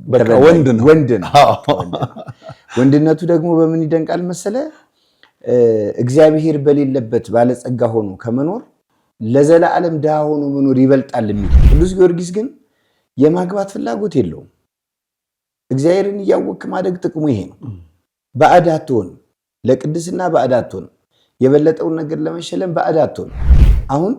በቃ ወንድ ነው ወንድነቱ ደግሞ በምን ይደንቃል መሰለ እግዚአብሔር በሌለበት ባለጸጋ ሆኖ ከመኖር ለዘላለም ድሃ ሆኖ መኖር ይበልጣል የሚል ቅዱስ ጊዮርጊስ ግን የማግባት ፍላጎት የለውም እግዚአብሔርን ያወቅ ማደግ ጥቅሙ ይሄ ነው ባዕድ አትሆን ለቅድስና ባዕድ አትሆን የበለጠውን ነገር ለመሸለም ባዕድ አትሆን አሁን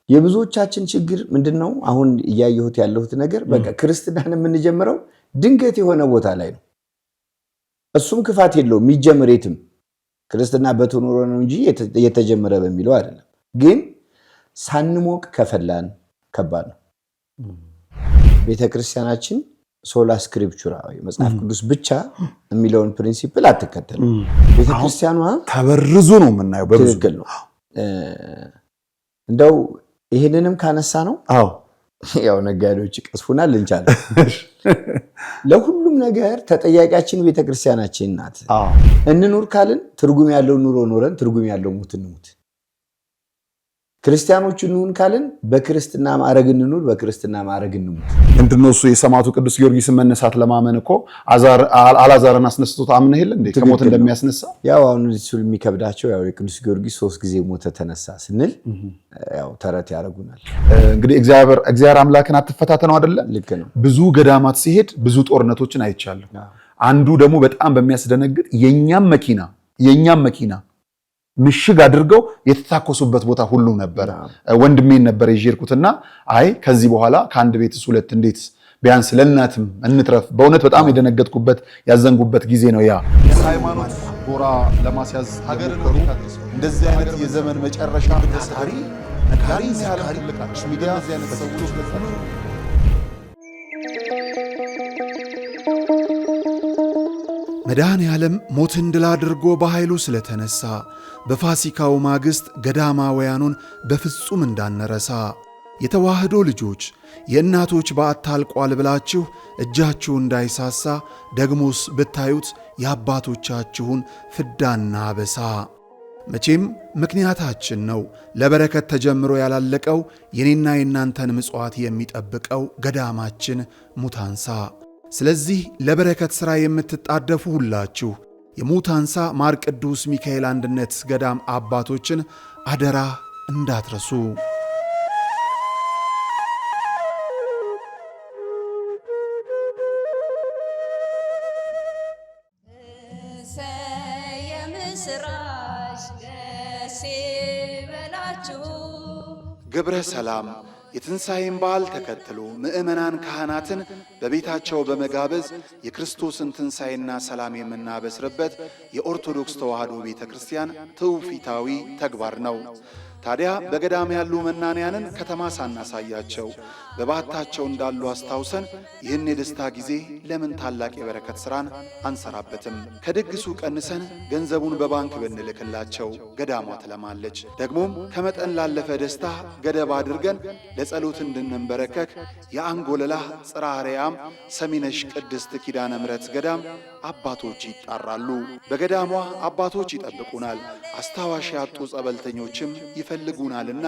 የብዙዎቻችን ችግር ምንድነው አሁን ያያየሁት ያለሁት ነገር በቃ ክርስትናን የምንጀምረው ድንገት የሆነ ቦታ ላይ ነው እሱም ክፋት የለውም የሚጀምረትም ክርስትና በተኖረ ነው እንጂ የተጀመረ በሚለው አይደለም ግን ሳንሞቅ ከፈላን ከባድ ነው ቤተክርስቲያናችን ሶላ ስክሪፕቹራ ወይ መጽሐፍ ቅዱስ ብቻ የሚለውን ፕሪንሲፕል አትከተልም ቤተክርስቲያኗ ተበርዙ ነው የምናየው በብዙ ነው እንደው ይሄንንም ካነሳ ነው አዎ ያው ነጋዴዎች ይቀስፉናል እንቻለን ለሁሉም ነገር ተጠያቂያችን ቤተክርስቲያናችን ናት እንኑር ካልን ትርጉም ያለው ኑሮ ኖረን ትርጉም ያለው ሙት እንሙት ክርስቲያኖች እንሁን ካልን በክርስትና ማዕረግ እንኑር በክርስትና ማዕረግ እንሙት ምንድነው እሱ የሰማዕቱ ቅዱስ ጊዮርጊስ መነሳት ለማመን እኮ አልዓዛርን አስነስቶት አምነህ የለ እንዴ ከሞት እንደሚያስነሳ ያው አሁን እሱ የሚከብዳቸው ያው የቅዱስ ጊዮርጊስ 3 ጊዜ ሞተ ተነሳ ስንል ያው ተረት ያረጉናል እንግዲህ እግዚአብሔር አምላክን አትፈታተነው አይደለ ልክ ነው ብዙ ገዳማት ሲሄድ ብዙ ጦርነቶችን አይቻለሁ አንዱ ደግሞ በጣም በሚያስደነግጥ የኛም መኪና ምሽግ አድርገው የተታኮሱበት ቦታ ሁሉ ነበር ወንድሜን ነበር ይዤርኩትና አይ ከዚህ በኋላ ከአንድ ቤትስ ሁለት እንዴት ቢያንስ ለእናትም እንትረፍ በእውነት በጣም የደነገጥኩበት ያዘንጉበት ጊዜ ነው ያ ሃይማኖት ጎራ ለማስያዝ ሀገር ነው እንደዚህ አይነት የዘመን መጨረሻ ታሪ ነካሪ ሲያልፍ ልቃሽ ሚዲያ ዚያነ ተሰውሎች ለፈኑ መድኃኔ ዓለም ሞትን ድል አድርጎ በኃይሉ ስለተነሳ በፋሲካው ማግስት ገዳማውያኑን በፍጹም እንዳንረሳ የተዋህዶ ልጆች የእናቶች በዓት አልቋል ብላችሁ እጃችሁ እንዳይሳሳ ደግሞስ ብታዩት የአባቶቻችሁን ፍዳና በሳ መቼም ምክንያታችን ነው ለበረከት ተጀምሮ ያላለቀው የኔና የናንተን ምጽዋት የሚጠብቀው ገዳማችን ሙታንሳ ስለዚህ ለበረከት ሥራ የምትጣደፉ ሁላችሁ የሙታንሳ ማር ቅዱስ ሚካኤል አንድነት ገዳም አባቶችን አደራ እንዳትረሱ ግብረ ሰላም የትንሣኤን በዓል ተከትሎ ምእመናን ካህናትን በቤታቸው በመጋበዝ የክርስቶስን ትንሣኤና ሰላም የምናበስርበት የኦርቶዶክስ ተዋሕዶ ቤተክርስቲያን ትውፊታዊ ተግባር ነው። ታዲያ በገዳም ያሉ መናንያንን ከተማ ሳናሳያቸው በባታቸው እንዳሉ አስታውሰን ይህን የደስታ ጊዜ ለምን ታላቅ የበረከት ሥራን አንሰራበትም? ከድግሱ ቀንሰን ገንዘቡን በባንክ ብንልክላቸው ገዳሟ ትለማለች። ደግሞም ከመጠን ላለፈ ደስታ ገደብ አድርገን ለጸሎት እንድንበረከክ የአንጎለላ ጽርሐ አርያም ሰሚነሽ ቅድስት ኪዳነ ምሕረት ገዳም አባቶች ይጣራሉ። በገዳሟ አባቶች ይጠብቁናል። አስታዋሽ ያጡ ጸበልተኞችም ይፈልጉናልና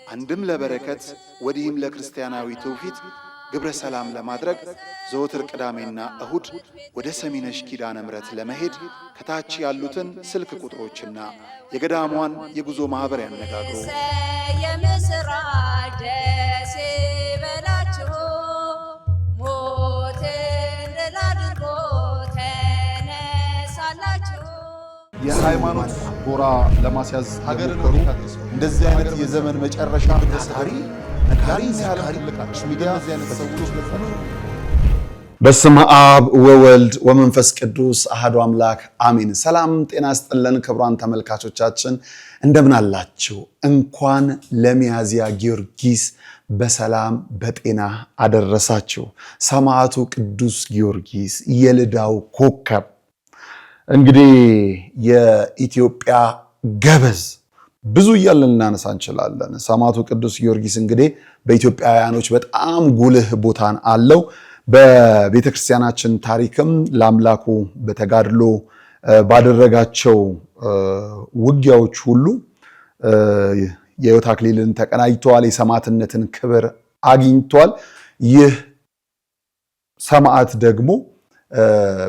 አንድም ለበረከት ወዲህም ለክርስቲያናዊ ትውፊት ግብረ ሰላም ለማድረግ ዘወትር ቅዳሜና እሁድ ወደ ሰሚነሽ ኪዳነ ምሕረት ለመሄድ ከታች ያሉትን ስልክ ቁጥሮችና የገዳሟን የጉዞ ማህበር ያነጋግሩ። የሃይማኖት ጎራ ለማስያዝ ሀገር ነው እንደዚህ አይነት የዘመን መጨረሻ ታሪ ነካሪ ሲያልፍ ልቃሽ ሚዲያ ዚያን ተሰውሎች ለፈኑ። በስመ አብ ወወልድ ወመንፈስ ቅዱስ አሐዱ አምላክ አሜን። ሰላም ጤና ይስጥልን ክቡራን ተመልካቾቻችን እንደምን አላችሁ? እንኳን ለሚያዝያ ጊዮርጊስ በሰላም በጤና አደረሳችሁ። ሰማዕቱ ቅዱስ ጊዮርጊስ የልዳው ኮከብ እንግዲህ የኢትዮጵያ ገበዝ ብዙ እያልን ልናነሳ እንችላለን። ሰማዕቱ ቅዱስ ጊዮርጊስ እንግዲህ በኢትዮጵያውያኖች በጣም ጉልህ ቦታን አለው። በቤተክርስቲያናችን ታሪክም ለአምላኩ በተጋድሎ ባደረጋቸው ውጊያዎች ሁሉ የሕይወት አክሊልን ተቀናጅቷል። የሰማዕትነትን ክብር አግኝቷል። ይህ ሰማዕት ደግሞ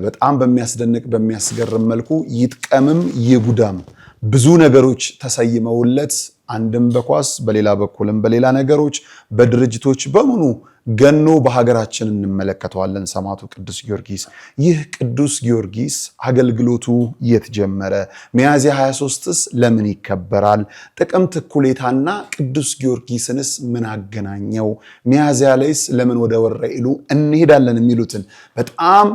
በጣም በሚያስደንቅ በሚያስገርም መልኩ ይጥቀምም ይጉዳም ብዙ ነገሮች ተሰይመውለት አንድም በኳስ በሌላ በኩልም በሌላ ነገሮች በድርጅቶች በሙሉ ገኖ በሀገራችን እንመለከተዋለን። ሰማዕቱ ቅዱስ ጊዮርጊስ። ይህ ቅዱስ ጊዮርጊስ አገልግሎቱ የት ጀመረ? ሚያዝያ 23ስ ለምን ይከበራል? ጥቅምት እኩሌታና ቅዱስ ጊዮርጊስንስ ምን አገናኘው? ሚያዝያ ላይስ ለምን ወደ ወረኢሉ እንሄዳለን? የሚሉትን በጣም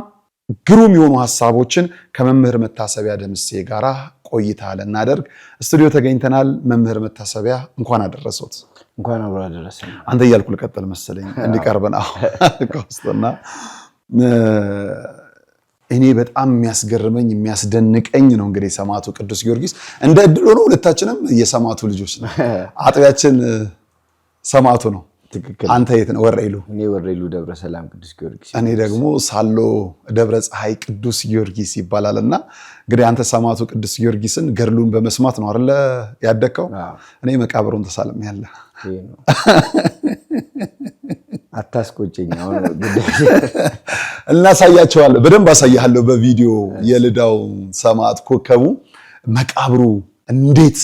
ግሩም የሆኑ ሐሳቦችን ከመምህር መታሰቢያ ደምሴ ጋር ቆይታ ልናደርግ ስቱዲዮ ተገኝተናል። መምህር መታሰቢያ እንኳን አደረሰዎት። እንኳን አብሮ አደረሰን። አንተ እያልኩ ልቀጥል መሰለኝ እንዲቀርበን ከውስጥና እኔ በጣም የሚያስገርመኝ የሚያስደንቀኝ ነው እንግዲህ ሰማዕቱ ቅዱስ ጊዮርጊስ እንደ እድል ሆኖ ሁለታችንም የሰማዕቱ ልጆች ነው። አጥቢያችን ሰማዕቱ ነው። ትክክል። አንተ የት ነው? ወረኢሉ። እኔ ወረኢሉ ደብረ ሰላም ቅዱስ ጊዮርጊስ። እኔ ደግሞ ሳሎ ደብረ ፀሐይ ቅዱስ ጊዮርጊስ ይባላልና እንግዲህ አንተ ሰማዕቱ ቅዱስ ጊዮርጊስን ገድሉን በመስማት ነው አይደለ ያደከው? እኔ መቃብሩን ተሳልሜያለሁ። አታስቆጨኝ። አሁን እናሳያቸዋለሁ። በደንብ አሳያለሁ በቪዲዮ የልዳው ሰማዕት ኮከቡ መቃብሩ እንዴት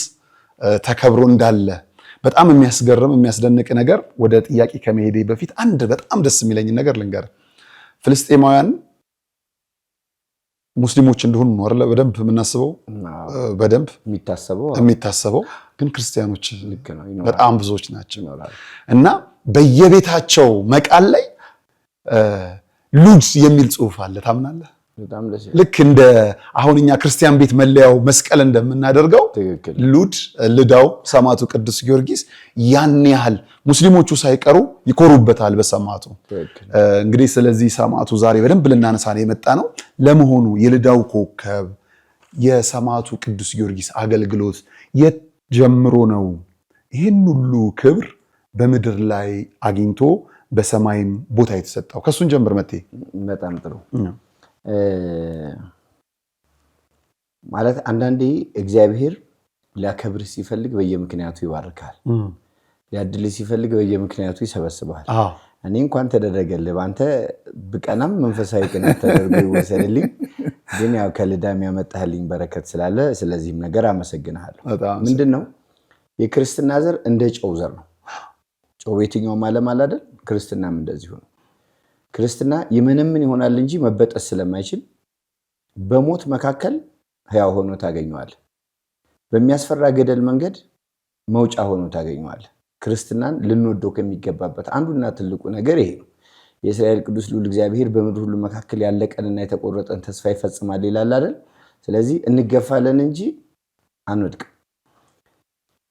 ተከብሮ እንዳለ በጣም የሚያስገርም የሚያስደንቅ ነገር። ወደ ጥያቄ ከመሄዴ በፊት አንድ በጣም ደስ የሚለኝ ነገር ልንገር። ፍልስጤማውያን ሙስሊሞች እንደሆኑ ነው አይደል በደንብ የምናስበው፣ በደንብ የሚታሰበው ግን ክርስቲያኖች በጣም ብዙዎች ናቸው እና በየቤታቸው መቃል ላይ ሉድ የሚል ጽሑፍ አለ። ታምናለህ? ልክ እንደ አሁን እኛ ክርስቲያን ቤት መለያው መስቀል እንደምናደርገው ሉድ ልዳው ሰማዕቱ ቅዱስ ጊዮርጊስ ያን ያህል ሙስሊሞቹ ሳይቀሩ ይኮሩበታል በሰማዕቱ። እንግዲህ ስለዚህ ሰማዕቱ ዛሬ በደንብ ልናነሳ ነው የመጣ ነው። ለመሆኑ የልዳው ኮከብ የሰማዕቱ ቅዱስ ጊዮርጊስ አገልግሎት የት ጀምሮ ነው ይህን ሁሉ ክብር በምድር ላይ አግኝቶ በሰማይም ቦታ የተሰጠው? ከሱን ጀምር መቴ። በጣም ጥሩ። ማለት አንዳንዴ እግዚአብሔር ሊያከብር ሲፈልግ በየምክንያቱ ይባርካል፣ ሊያድል ሲፈልግ በየምክንያቱ ይሰበስባል። እኔ እንኳን ተደረገልህ በአንተ ብቀናም መንፈሳዊ ቅናት ተደርጎ ይወሰድልኝ። ግን ያው ከልዳም ያመጣህልኝ በረከት ስላለ ስለዚህም ነገር አመሰግናለሁ። ምንድነው የክርስትና ዘር እንደ ጨው ዘር ነው። ጨው የትኛውም ዓለም አለ አይደል? ክርስትናም እንደዚሁ ነው። ክርስትና ይመነምን ይሆናል እንጂ መበጠስ ስለማይችል በሞት መካከል ሕያው ሆኖ ታገኘዋለህ። በሚያስፈራ ገደል መንገድ መውጫ ሆኖ ታገኘዋለህ። ክርስትናን ልንወደው ከሚገባበት አንዱና ትልቁ ነገር ይሄ ነው። የእስራኤል ቅዱስ ልዑል እግዚአብሔር በምድር ሁሉ መካከል ያለቀንና የተቆረጠን ተስፋ ይፈጽማል ይላል አይደል? ስለዚህ እንገፋለን እንጂ አንወድቅም።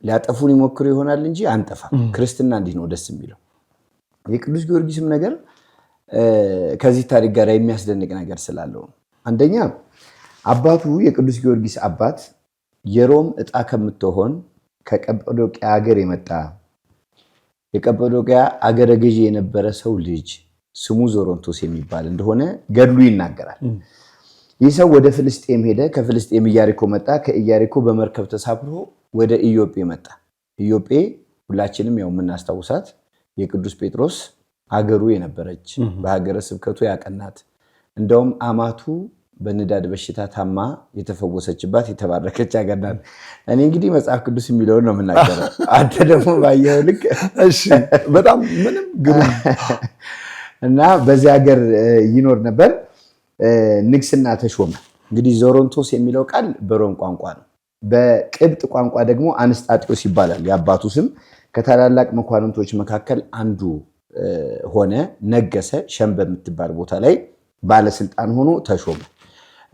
ሊያጠፉን ይሞክሩ ይሆናል እንጂ አንጠፋም። ክርስትና እንዲህ ነው ደስ የሚለው። የቅዱስ ጊዮርጊስም ነገር ከዚህ ታሪክ ጋር የሚያስደንቅ ነገር ስላለው ነው። አንደኛ አባቱ የቅዱስ ጊዮርጊስ አባት የሮም ዕጣ ከምትሆን ከቀጰዶቅያ ሀገር የመጣ የቀጰዶቅያ አገረ ገዢ የነበረ ሰው ልጅ ስሙ ዞሮንቶስ የሚባል እንደሆነ ገድሉ ይናገራል። ይህ ሰው ወደ ፍልስጤም ሄደ። ከፍልስጤም ኢያሪኮ መጣ። ከኢያሪኮ በመርከብ ተሳፍሮ ወደ ኢዮጴ መጣ። ኢዮጴ ሁላችንም ያው የምናስታውሳት የቅዱስ ጴጥሮስ አገሩ የነበረች በሀገረ ስብከቱ ያቀናት፣ እንደውም አማቱ በንዳድ በሽታ ታማ የተፈወሰችባት የተባረከች ሀገር ናት። እኔ እንግዲህ መጽሐፍ ቅዱስ የሚለውን ነው የምናገረው። አንተ ደግሞ ባየኸው ልክ በጣም ምንም ግሩም እና በዚህ ሀገር ይኖር ነበር። ንግስና ተሾመ። እንግዲህ ዞሮንቶስ የሚለው ቃል በሮም ቋንቋ ነው። በቅብጥ ቋንቋ ደግሞ አንስጣጢዮስ ይባላል የአባቱ ስም። ከታላላቅ መኳንንቶች መካከል አንዱ ሆነ፣ ነገሰ። ሸም በምትባል ቦታ ላይ ባለስልጣን ሆኖ ተሾመ።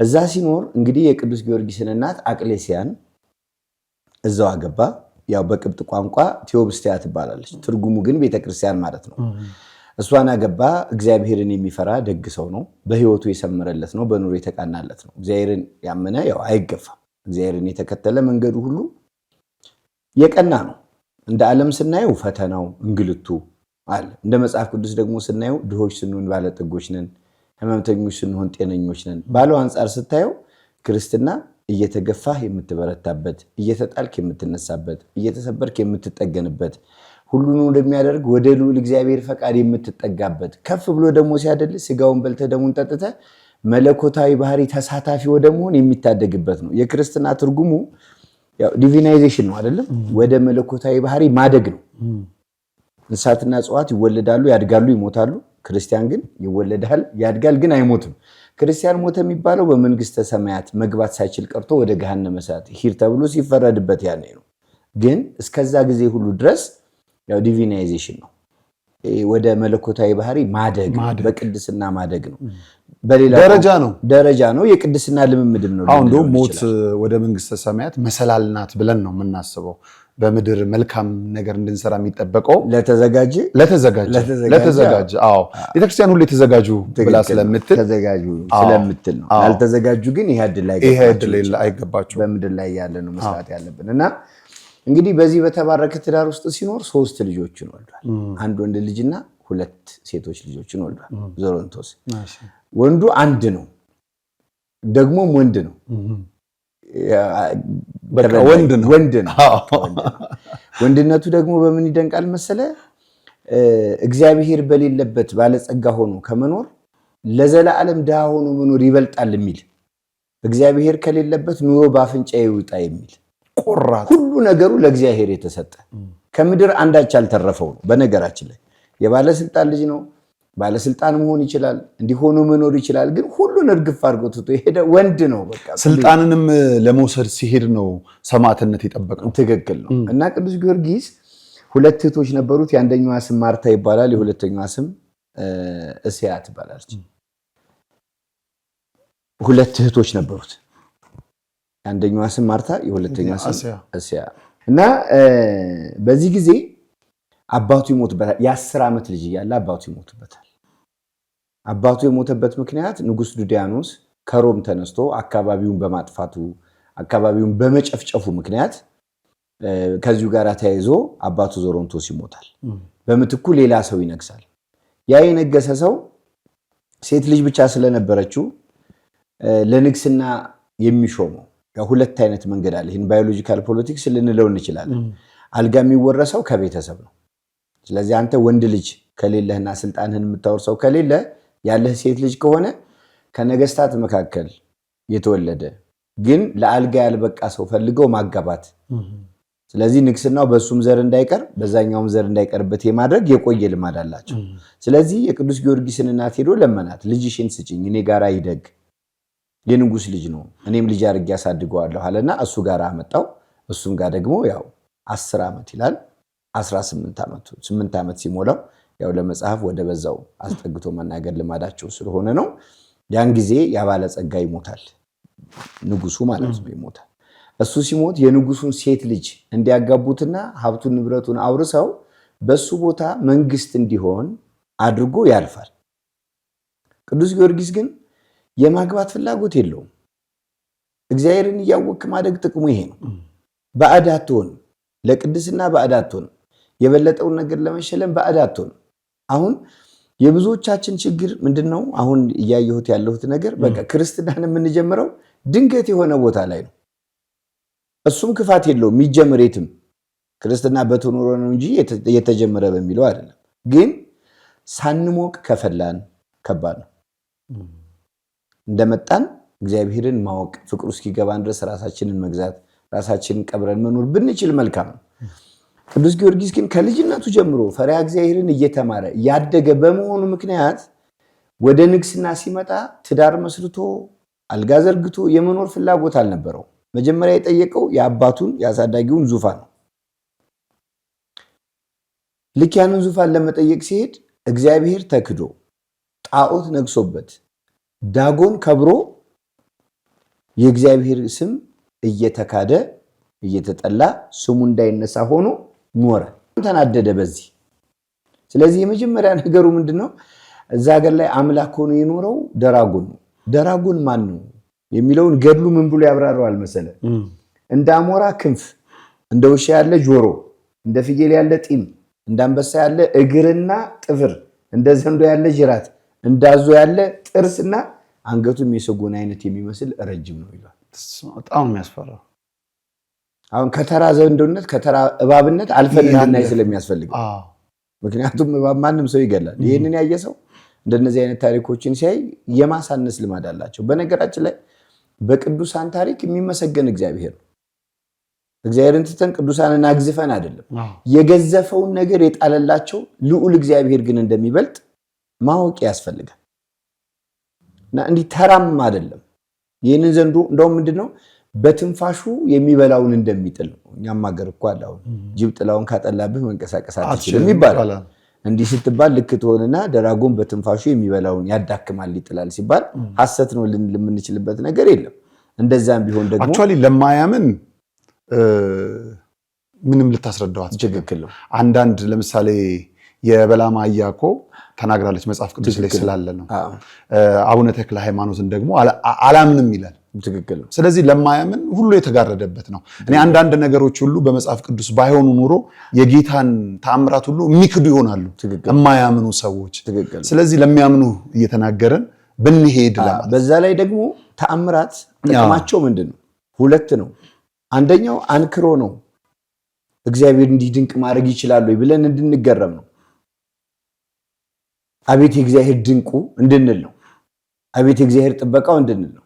እዛ ሲኖር እንግዲህ የቅዱስ ጊዮርጊስን እናት አቅሌሲያን እዛው አገባ። ያው በቅብጥ ቋንቋ ቴዎብስቲያ ትባላለች። ትርጉሙ ግን ቤተክርስቲያን ማለት ነው። እሷን አገባ። እግዚአብሔርን የሚፈራ ደግ ሰው ነው። በህይወቱ የሰመረለት ነው። በኑሮ የተቃናለት ነው። እግዚአብሔርን ያመነ ያው አይገፋም። እግዚአብሔርን የተከተለ መንገዱ ሁሉ የቀና ነው። እንደ ዓለም ስናየው ፈተናው እንግልቱ አለ። እንደ መጽሐፍ ቅዱስ ደግሞ ስናየው ድሆች ስንሆን ባለጠጎች ነን፣ ህመምተኞች ስንሆን ጤነኞች ነን ባለው አንጻር ስታየው ክርስትና እየተገፋህ የምትበረታበት፣ እየተጣልክ የምትነሳበት፣ እየተሰበርክ የምትጠገንበት፣ ሁሉን ወደሚያደርግ ወደ ልዑል እግዚአብሔር ፈቃድ የምትጠጋበት ከፍ ብሎ ደግሞ ሲያደል ስጋውን በልተ ደሙን ጠጥተ መለኮታዊ ባህሪ ተሳታፊ ወደ መሆን የሚታደግበት ነው። የክርስትና ትርጉሙ ያው ዲቪናይዜሽን ነው አይደለም? ወደ መለኮታዊ ባህሪ ማደግ ነው። እንስሳትና እጽዋት ይወለዳሉ፣ ያድጋሉ፣ ይሞታሉ። ክርስቲያን ግን ይወለዳል፣ ያድጋል፣ ግን አይሞትም። ክርስቲያን ሞተ የሚባለው በመንግስተ ሰማያት መግባት ሳይችል ቀርቶ ወደ ገሃነመ እሳት ሂድ ተብሎ ሲፈረድበት ያኔ ነው። ግን እስከዛ ጊዜ ሁሉ ድረስ ያው ዲቪናይዜሽን ነው። ወደ መለኮታዊ ባህሪ ማደግ በቅድስና ማደግ ነው። በሌላ ደረጃ ነው። የቅድስና ልምምድም ነው። አሁን ደግሞ ሞት ወደ መንግስተ ሰማያት መሰላል ናት ብለን ነው የምናስበው። በምድር መልካም ነገር እንድንሰራ የሚጠበቀው ለተዘጋጀ አዎ ቤተክርስቲያን ሁሉ የተዘጋጁ ብላ ስለምትል ነው። ያልተዘጋጁ ግን ይሄ ዕድል አይገባቸው በምድር ላይ ያለ ነው መስራት ያለብን እና እንግዲህ በዚህ በተባረከ ትዳር ውስጥ ሲኖር 3 ልጆችን ወልዷል። አንድ ወንድ ልጅና 2 ሴቶች ልጆችን ወልዷል። ዞሮንቶስ ወንዱ አንድ ነው፣ ደግሞም ወንድ ነው። ወንድ ነው። ወንድነቱ ደግሞ በምን ይደንቃል መሰለ? እግዚአብሔር በሌለበት ባለጸጋ ሆኖ ከመኖር ለዘላለም ድሃ ሆኖ መኖር ይበልጣል የሚል እግዚአብሔር ከሌለበት ኑሮ በአፍንጫ ይውጣ የሚል ቆራጥ ሁሉ ነገሩ ለእግዚአብሔር የተሰጠ ከምድር አንዳች አልተረፈው ነው። በነገራችን ላይ የባለስልጣን ልጅ ነው። ባለስልጣን መሆን ይችላል፣ እንዲሆኑ መኖር ይችላል። ግን ሁሉን እርግፍ አድርጎ ትቶ የሄደ ወንድ ነው። በቃ ስልጣንንም ለመውሰድ ሲሄድ ነው ሰማዕትነት የጠበቀው። ትክክል ነው። እና ቅዱስ ጊዮርጊስ 2 እህቶች ነበሩት። የአንደኛዋ ስም ማርታ ይባላል፣ የሁለተኛዋ ስም እስያ ትባላለች። 2 እህቶች ነበሩት። የአንደኛዋ ስም ማርታ፣ የሁለተኛዋ ስም እስያ። እና በዚህ ጊዜ አባቱ ይሞትበታል። የ10 ዓመት ልጅ እያለ አባቱ ይሞትበታል። አባቱ የሞተበት ምክንያት ንጉስ ዱዲያኖስ ከሮም ተነስቶ አካባቢውን በማጥፋቱ አካባቢውን በመጨፍጨፉ ምክንያት ከዚሁ ጋር ተያይዞ አባቱ ዞሮንቶስ ይሞታል። በምትኩ ሌላ ሰው ይነግሳል። ያ የነገሰ ሰው ሴት ልጅ ብቻ ስለነበረችው ለንግስና የሚሾመው ያው 2 አይነት መንገድ አለ። ይሄን ባዮሎጂካል ፖለቲክስ ልንለው እንችላለን። አልጋ የሚወረሰው ከቤተሰብ ነው። ስለዚህ አንተ ወንድ ልጅ ከሌለህና ስልጣንህን የምታወርሰው ከሌለ ያለህ ሴት ልጅ ከሆነ ከነገስታት መካከል የተወለደ ግን ለአልጋ ያልበቃ ሰው ፈልገው ማጋባት። ስለዚህ ንግስናው በሱም ዘር እንዳይቀር በዛኛውም ዘር እንዳይቀርበት የማድረግ የቆየ ልማድ አላቸው። ስለዚህ የቅዱስ ጊዮርጊስን እናት ሄዶ ለመናት፣ ልጅሽን ስጭኝ፣ እኔ ጋራ ይደግ፣ የንጉስ ልጅ ነው፣ እኔም ልጅ አድርጌ ያሳድገዋለሁ አለና እሱ ጋር አመጣው። እሱም ጋር ደግሞ ያው 10 ዓመት ይላል 18 ዓመቱ 8 ዓመት ሲሞላው ያው ለመጽሐፍ ወደ በዛው አስጠግቶ መናገር ልማዳቸው ስለሆነ ነው። ያን ጊዜ ያባለጸጋ ይሞታል፣ ንጉሱ ማለት ነው ይሞታል። እሱ ሲሞት የንጉሱን ሴት ልጅ እንዲያጋቡትና ሀብቱን ንብረቱን አውርሰው በሱ ቦታ መንግስት እንዲሆን አድርጎ ያልፋል። ቅዱስ ጊዮርጊስ ግን የማግባት ፍላጎት የለውም። እግዚአብሔርን እያወቅክ ማደግ ጥቅሙ ይሄ ነው። ባዕድ አትሆን፣ ለቅድስና ባዕድ አትሆን፣ የበለጠውን ነገር ለመሸለም ባዕድ አትሆን። አሁን የብዙዎቻችን ችግር ምንድነው? አሁን እያየሁት ያለሁት ነገር በቃ ክርስትናን የምንጀምረው ድንገት የሆነ ቦታ ላይ ነው። እሱም ክፋት የለውም፣ የሚጀምር የትም ክርስትና በተኖረ ነው እንጂ የተጀመረ በሚለው አይደለም። ግን ሳንሞቅ ከፈላን ከባድ ነው። እንደመጣን እግዚአብሔርን ማወቅ ፍቅሩ እስኪገባን ድረስ ራሳችንን መግዛት ራሳችንን ቀብረን መኖር ብንችል መልካም ነው። ቅዱስ ጊዮርጊስ ግን ከልጅነቱ ጀምሮ ፈሪሃ እግዚአብሔርን እየተማረ ያደገ በመሆኑ ምክንያት ወደ ንግስና ሲመጣ ትዳር መስርቶ አልጋ ዘርግቶ የመኖር ፍላጎት አልነበረው። መጀመሪያ የጠየቀው የአባቱን ያሳዳጊውን ዙፋን ነው። ልክ ያንን ዙፋን ለመጠየቅ ሲሄድ እግዚአብሔር ተክዶ ጣዖት ነግሶበት ዳጎን ከብሮ የእግዚአብሔር ስም እየተካደ እየተጠላ ስሙ እንዳይነሳ ሆኖ ኖረ። ተናደደ በዚህ። ስለዚህ የመጀመሪያ ነገሩ ምንድነው? እዛ ሀገር ላይ አምላክ ሆኖ የኖረው ደራጎን ነው። ደራጎን ማን ነው የሚለውን ገድሉ ምን ብሎ ያብራራዋል መሰለ? እንደ አሞራ ክንፍ፣ እንደ ውሻ ያለ ጆሮ፣ እንደ ፍየል ያለ ጢም፣ እንደ አንበሳ ያለ እግርና ጥፍር፣ እንደ ዘንዶ ያለ ጅራት፣ እንደ አዞ ያለ ጥርስና አንገቱም የሰጎን አይነት የሚመስል ረጅም ነው ይላል። በጣም የሚያስፈራ አሁን ከተራ ዘንዶነት ከተራ እባብነት አልፈን እንድናይ ስለሚያስፈልግ ምክንያቱም እባብ ማንም ሰው ይገላል። ይሄንን ያየ ሰው እንደነዚህ አይነት ታሪኮችን ሲያይ የማሳነስ ልማድ አላቸው። በነገራችን ላይ በቅዱሳን ታሪክ የሚመሰገን እግዚአብሔር ነው። እግዚአብሔርን ትተን ቅዱሳንን አግዝፈን አይደለም። የገዘፈውን ነገር የጣለላቸው ልዑል እግዚአብሔር ግን እንደሚበልጥ ማወቅ ያስፈልጋል። እና እንዲህ ተራም አይደለም። ይህንን ዘንዶ እንደውም ምንድነው በትንፋሹ የሚበላውን እንደሚጥል ነው። እኛም ሀገር እኮ አለ አሁን ጅብ ጥላውን ካጠላብህ መንቀሳቀስ አትችልም ይባላል። እንዲህ ስትባል ልክ ትሆንና ደራጎን በትንፋሹ የሚበላውን ያዳክማል ይጥላል ሲባል ሐሰት ነው ልንል የምንችልበት ነገር የለም። እንደዛም ቢሆን ደግሞ አክቹአሊ ለማያምን ምንም ልታስረዳው አትችልም። አንዳንድ ለምሳሌ የበላማ አያኮ ተናግራለች መጽሐፍ ቅዱስ ላይ ስላለ ነው። አቡነ ተክለ ሃይማኖትን ደግሞ አላምንም ይላል። ትክክል ነው። ስለዚህ ለማያምን ሁሉ የተጋረደበት ነው። እኔ አንዳንድ ነገሮች ሁሉ በመጽሐፍ ቅዱስ ባይሆኑ ኑሮ የጌታን ተአምራት ሁሉ የሚክዱ ይሆናሉ የማያምኑ ሰዎች። ስለዚህ ለሚያምኑ እየተናገረን ብንሄድ ለማለት። በዛ ላይ ደግሞ ተአምራት ጥቅማቸው ምንድነው? ሁለት ነው። አንደኛው አንክሮ ነው። እግዚአብሔር እንዲህ ድንቅ ማድረግ ይችላል ወይ ብለን እንድንገረም ነው። አቤት የእግዚአብሔር ድንቁ እንድንል ነው። አቤት የእግዚአብሔር ጥበቃው እንድንል ነው።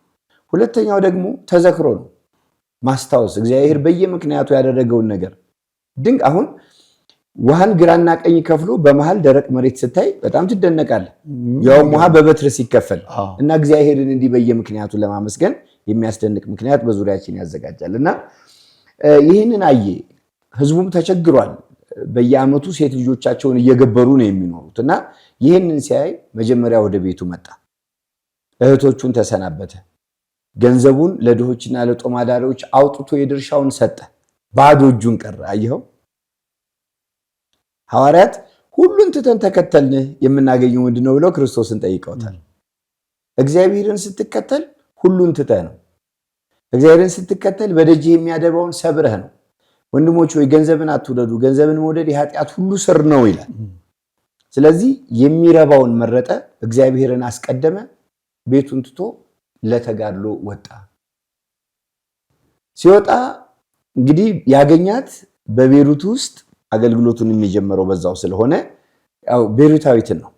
ሁለተኛው ደግሞ ተዘክሮ ነው። ማስታወስ እግዚአብሔር በየምክንያቱ ያደረገውን ነገር ድንቅ። አሁን ውሃን ግራና ቀኝ ከፍሎ በመሃል ደረቅ መሬት ስታይ በጣም ትደነቃለህ። ያውም ውሃ በበትር ሲከፈል እና እግዚአብሔርን እንዲህ በየምክንያቱ ለማመስገን የሚያስደንቅ ምክንያት በዙሪያችን ያዘጋጃል። እና ይህንን አየ። ህዝቡም ተቸግሯል። በየዓመቱ ሴት ልጆቻቸውን እየገበሩ ነው የሚኖሩት። እና ይህንን ሲያይ መጀመሪያ ወደ ቤቱ መጣ። እህቶቹን ተሰናበተ። ገንዘቡን ለድሆችና ለጦም አዳሪዎች አውጥቶ የድርሻውን ሰጠ። ባዶ እጁን ቀረ። አየኸው? ሐዋርያት ሁሉን ትተን ተከተልን የምናገኘው ምንድነው ብለው ክርስቶስን ጠይቀውታል። እግዚአብሔርን ስትከተል ሁሉን ትተህ ነው። እግዚአብሔርን ስትከተል በደጅ የሚያደባውን ሰብረህ ነው። ወንድሞች ሆይ ገንዘብን አትውደዱ፣ ገንዘብን መውደድ የኃጢአት ሁሉ ስር ነው ይላል። ስለዚህ የሚረባውን መረጠ፣ እግዚአብሔርን አስቀደመ፣ ቤቱን ትቶ ለተጋድሎ ወጣ። ሲወጣ እንግዲህ ያገኛት በቤሩት ውስጥ አገልግሎቱን የሚጀምረው በዛው ስለሆነ ያው ቤሩታዊት ነው።